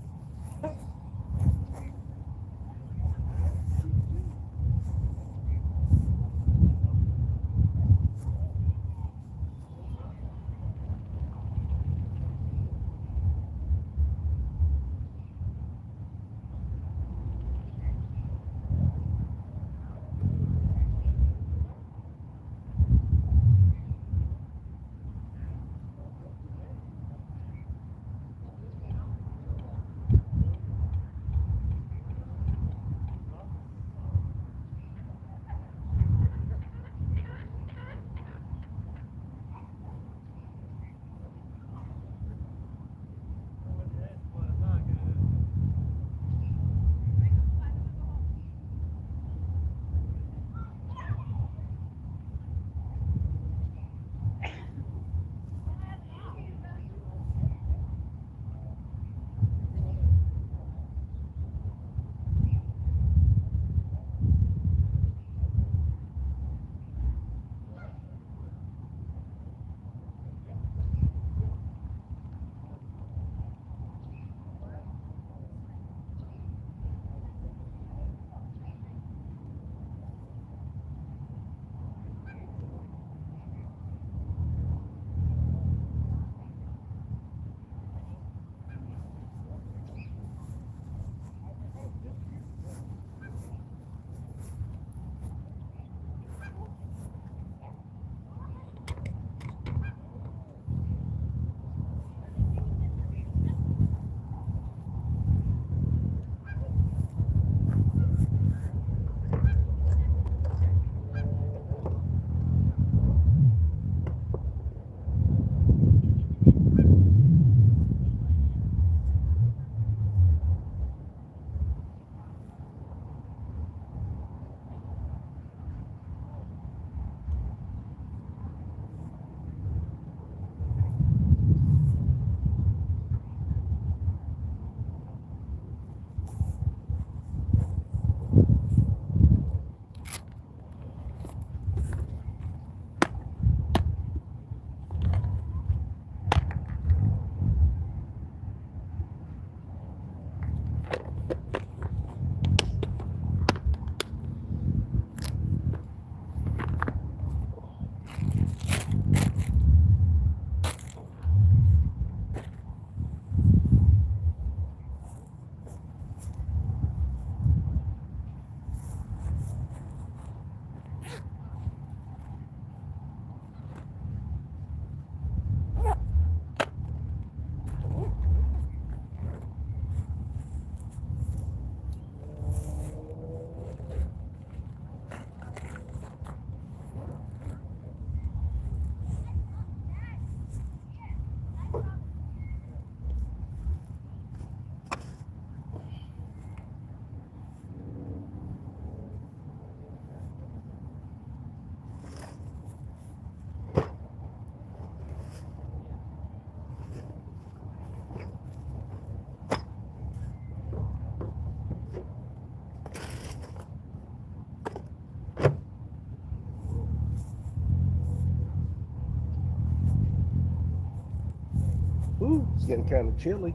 Ooh, it's getting kind of chilly.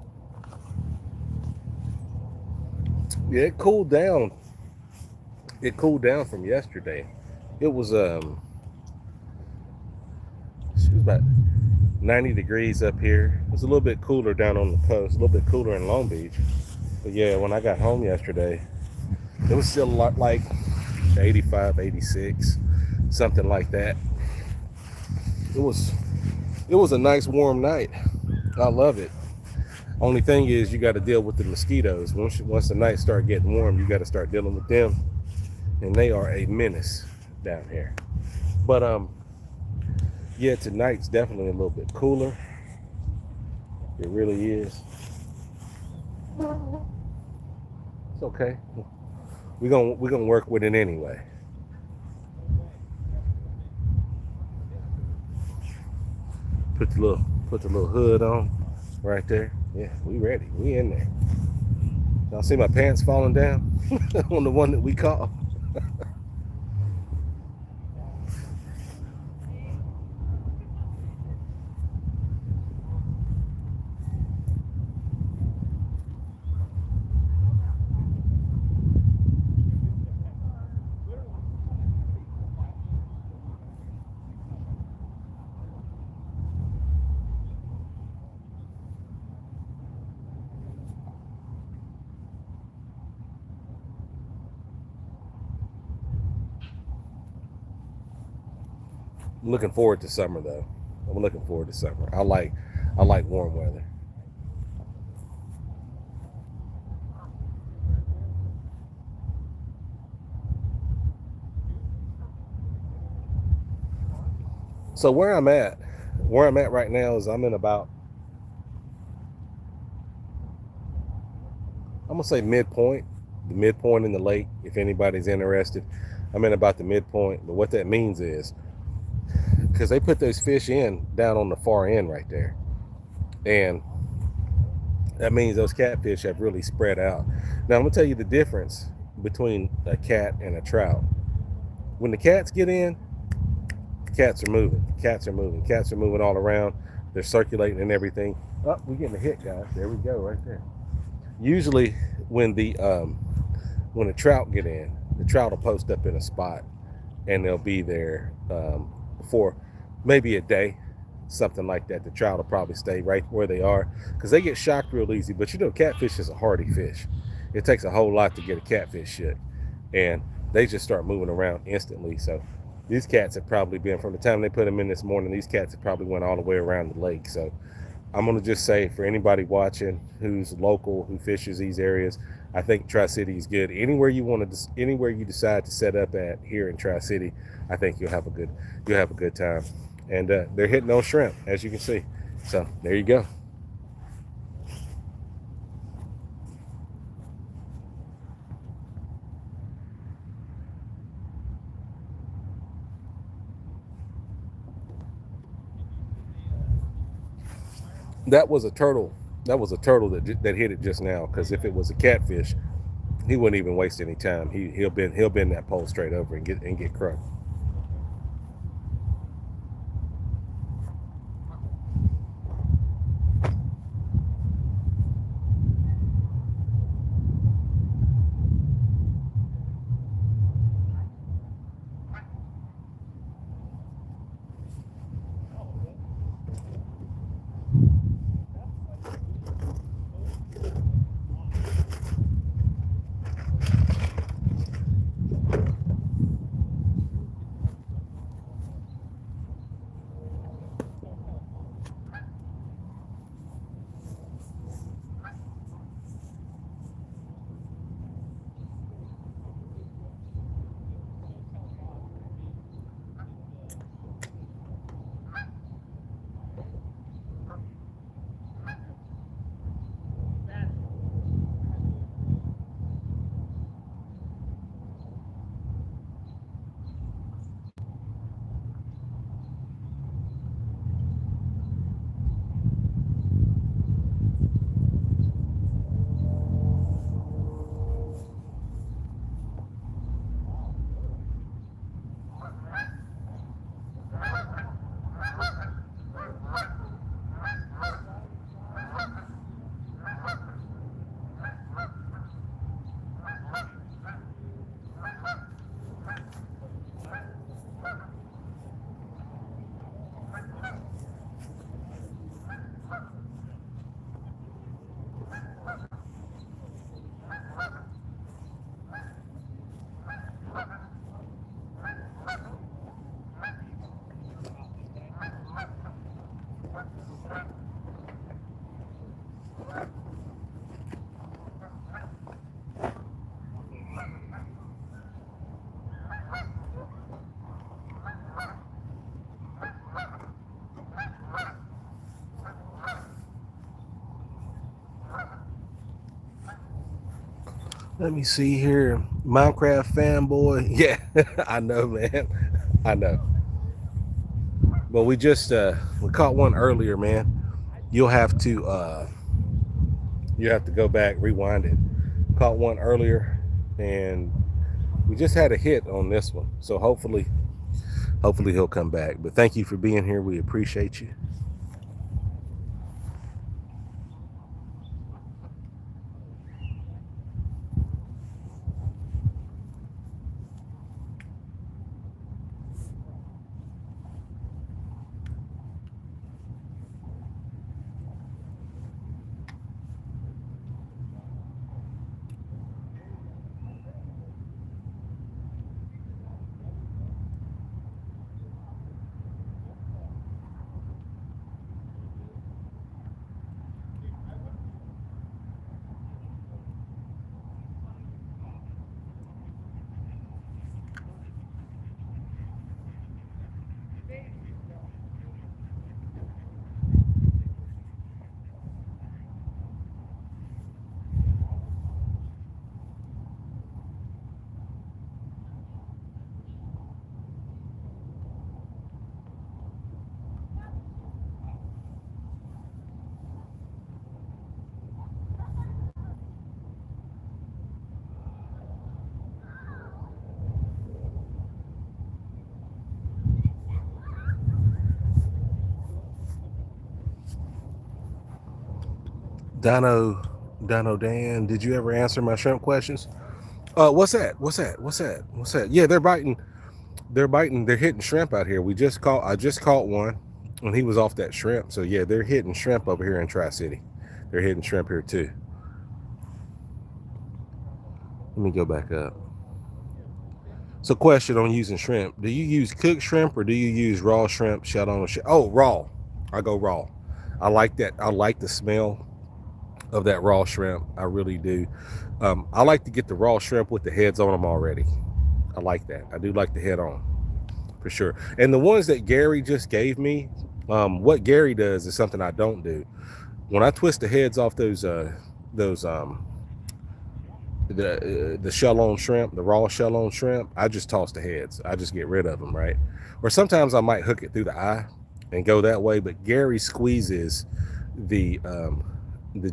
Yeah, it cooled down. It cooled down from yesterday. It was it was about 90 degrees up here. It was a little bit cooler down on the coast, a little bit cooler in Long Beach. But yeah, when I got home yesterday, it was still a lot like 85, 86, something like that. It was a nice warm night. I love it. Only thing is, you got to deal with the mosquitoes. Once the nights start getting warm, you got to start dealing with them, and they are a menace down here. But yeah, tonight's definitely a little bit cooler. It really is. It's okay. We're gonna work with it anyway. Put the little hood on right there. Yeah, we ready. We in there. Y'all see my pants falling down on the one that we caught? I'm looking forward to summer though. I'm looking forward to summer. I like warm weather. So where I'm at right now is I'm gonna say midpoint, the midpoint in the lake. If anybody's interested, I'm in about the midpoint. But what that means is because they put those fish in down on the far end right there, and that means those catfish have really spread out. Now I'm gonna tell you the difference between a cat and a trout. When the cats get in, cats are moving. Cats are moving. Cats are moving all around. They're circulating and everything. Oh, we're getting a hit, guys. There we go, right there. Usually, when the trout get in, the trout will post up in a spot, and they'll be there for maybe a day, something like that. The trout will probably stay right where they are because they get shocked real easy. But catfish is a hardy fish. It takes a whole lot to get a catfish shook, and they just start moving around instantly. So these cats have probably been from the time they put them in this morning. These cats have probably went all the way around the lake. So I'm gonna just say for anybody watching who's local, who fishes these areas, I think Tri-City is good. Anywhere you decide to set up at here in Tri-City, I think you'll have a good time. And they're hitting on shrimp, as you can see. So there you go. That was a turtle. That was a turtle that hit it just now. Because if it was a catfish, he wouldn't even waste any time. He'll bend that pole straight over and get crushed. Let me see here. Minecraft fanboy. Yeah, I know, man. I know. But we caught one earlier, man. You'll have to you have to go back, rewind it. Caught one earlier, and we just had a hit on this one. So hopefully he'll come back. But thank you for being here. We appreciate you. Dino, Dino Dan, did you ever answer my shrimp questions? What's that? What's that? What's that? What's that? Yeah, they're biting. They're biting. They're hitting shrimp out here. We just caught. I just caught one, and he was off that shrimp. So yeah, they're hitting shrimp over here in Tri City. They're hitting shrimp here too. Let me go back up. So, question on using shrimp: do you use cooked shrimp or do you use raw shrimp, shell on shell? Oh, raw. I go raw. I like that. I like the smell of that raw shrimp. I really do. I like to get the raw shrimp with the heads on them already. I like that. I do like the head on for sure. And the ones that Gary just gave me, what Gary does is something I don't do. When I twist the heads off those the shell on shrimp, the raw shell on shrimp, I just toss the heads. I just get rid of them, right? Or sometimes I might hook it through the eye and go that way. But Gary squeezes the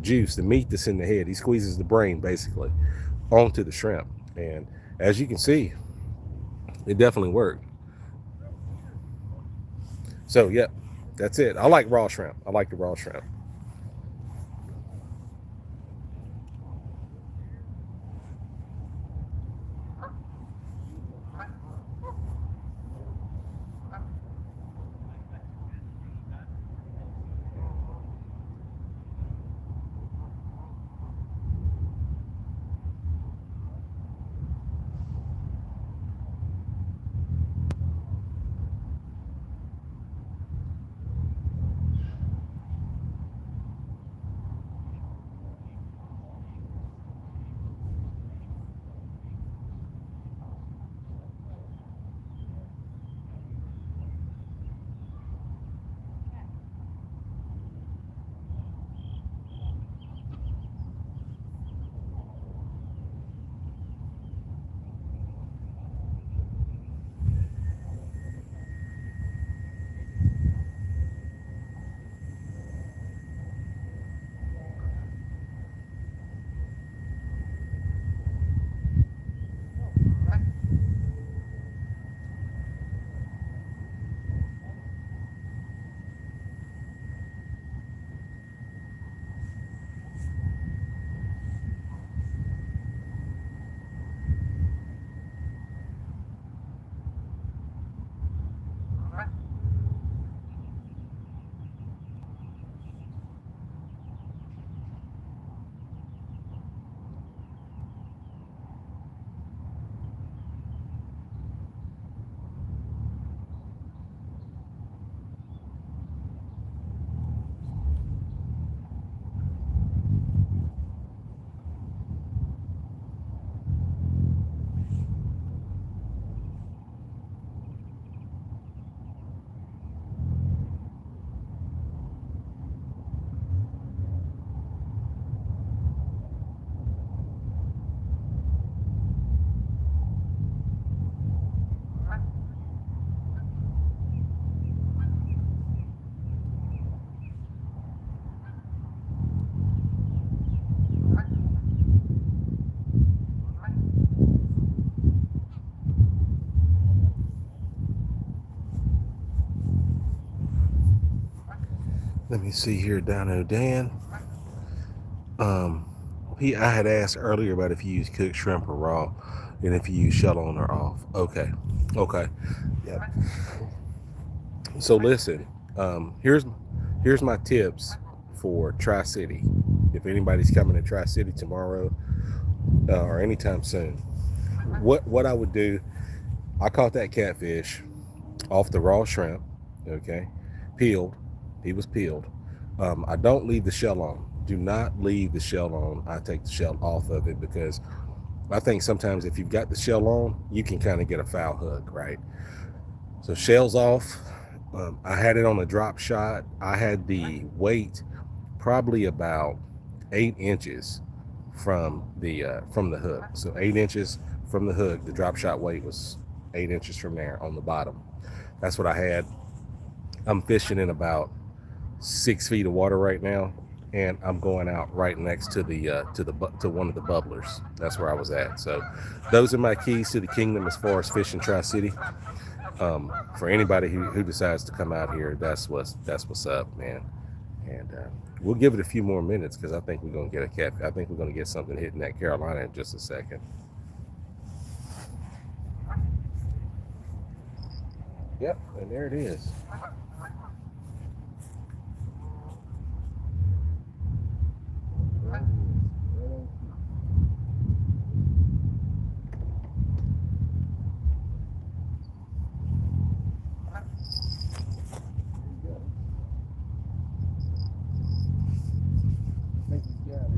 juice, the meat that's in the head. He squeezes the brain basically onto the shrimp, and as you can see, it definitely worked. So yeah, that's it. I like raw shrimp. I like the raw shrimp. Let me see here, Dino Dan. Um, I had asked earlier about if you use cooked shrimp or raw, and if you use shell on or off. Okay, okay, yeah. So listen, here's my tips for Tri City. If anybody's coming to Tri City tomorrow or anytime soon, what I would do, I caught that catfish off the raw shrimp. Okay, peeled. He was peeled. I don't leave the shell on. Do not leave the shell on. I take the shell off of it because I think sometimes if you've got the shell on, you can kind of get a foul hook, right? So shells off. I had it on a drop shot. I had the weight probably about 8 inches from the hook. So 8 inches from the hook. The drop shot weight was 8 inches from there on the bottom. That's what I had. I'm fishing in about 6 feet of water right now, and I'm going out right next to to one of the bubblers. That's where I was at. So those are my keys to the kingdom as far as fishing Tri City. For anybody who decides to come out here, that's what's up, man. And we'll give it a few more minutes because I think we're gonna get a cat. I think we're gonna get something hitting that Carolina in just a second. Yep, and there it is. I think he's got it.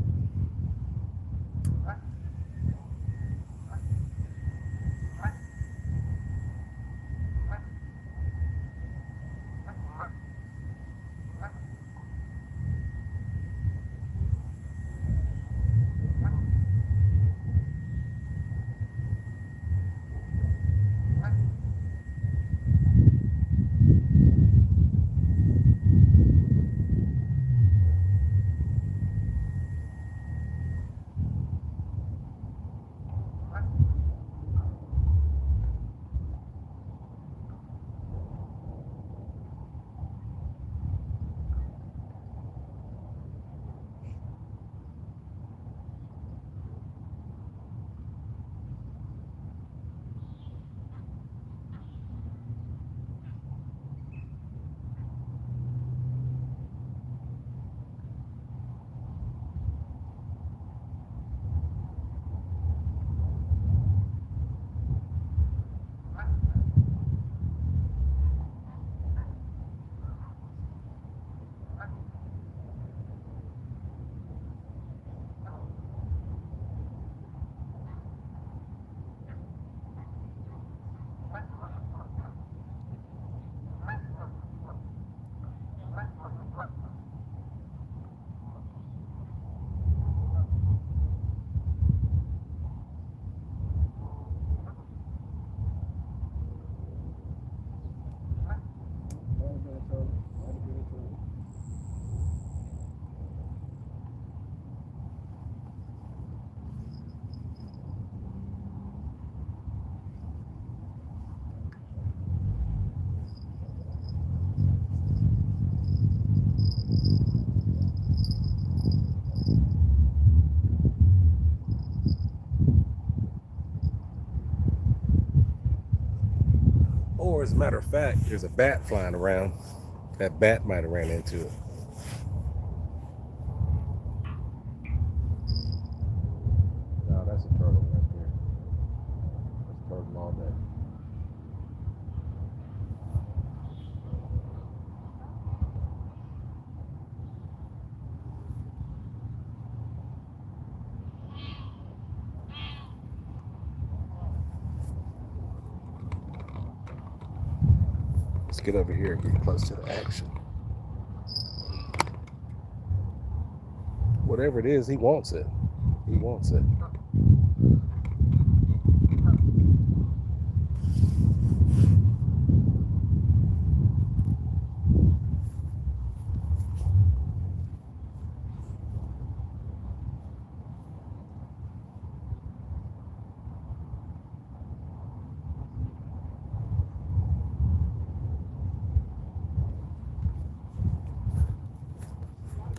Or as a matter of fact, there's a bat flying around. That bat might have ran into it. No, that's a turtle right there. That's a turtle all day. Let's get over here and get close to the action. Whatever it is, he wants it. He wants it.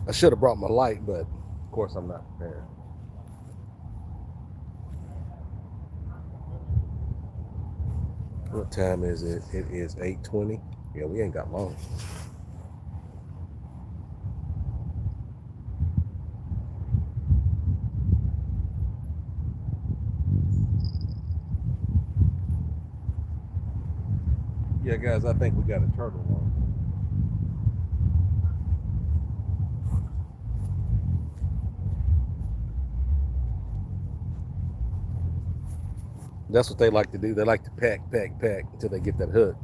I should have brought my light, but of course I'm not prepared. What time is it? It is 8:20. Yeah, we ain't got long. Yeah, guys, I think we got a turtle on. That's what they like to do. They like to pack until they get that hook.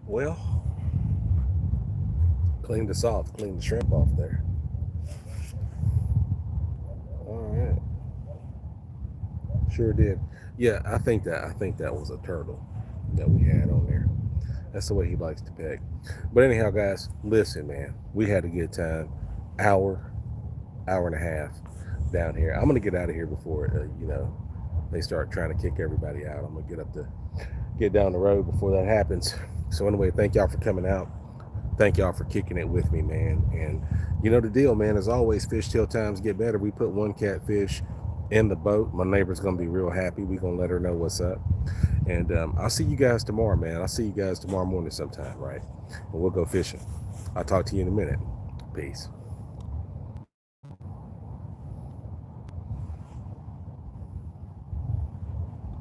Well, cleaned us off, cleaned the shrimp off there. All right. Sure did. Yeah, I think that was a turtle that we had on there. That's the way he likes to peg. But anyhow, guys, listen, man, we had a good time. Hour, hour and a half down here. I'm gonna get out of here before they start trying to kick everybody out. I'm gonna get down the road before that happens. So anyway, thank y'all for coming out. Thank y'all for kicking it with me, man. And you know the deal, man. As always, fish till times get better. We put one catfish in the boat. My neighbor's gonna be real happy. We gonna let her know what's up. And I'll see you guys tomorrow, man. I'll see you guys tomorrow morning sometime, right? And we'll go fishing. I'll talk to you in a minute. Peace.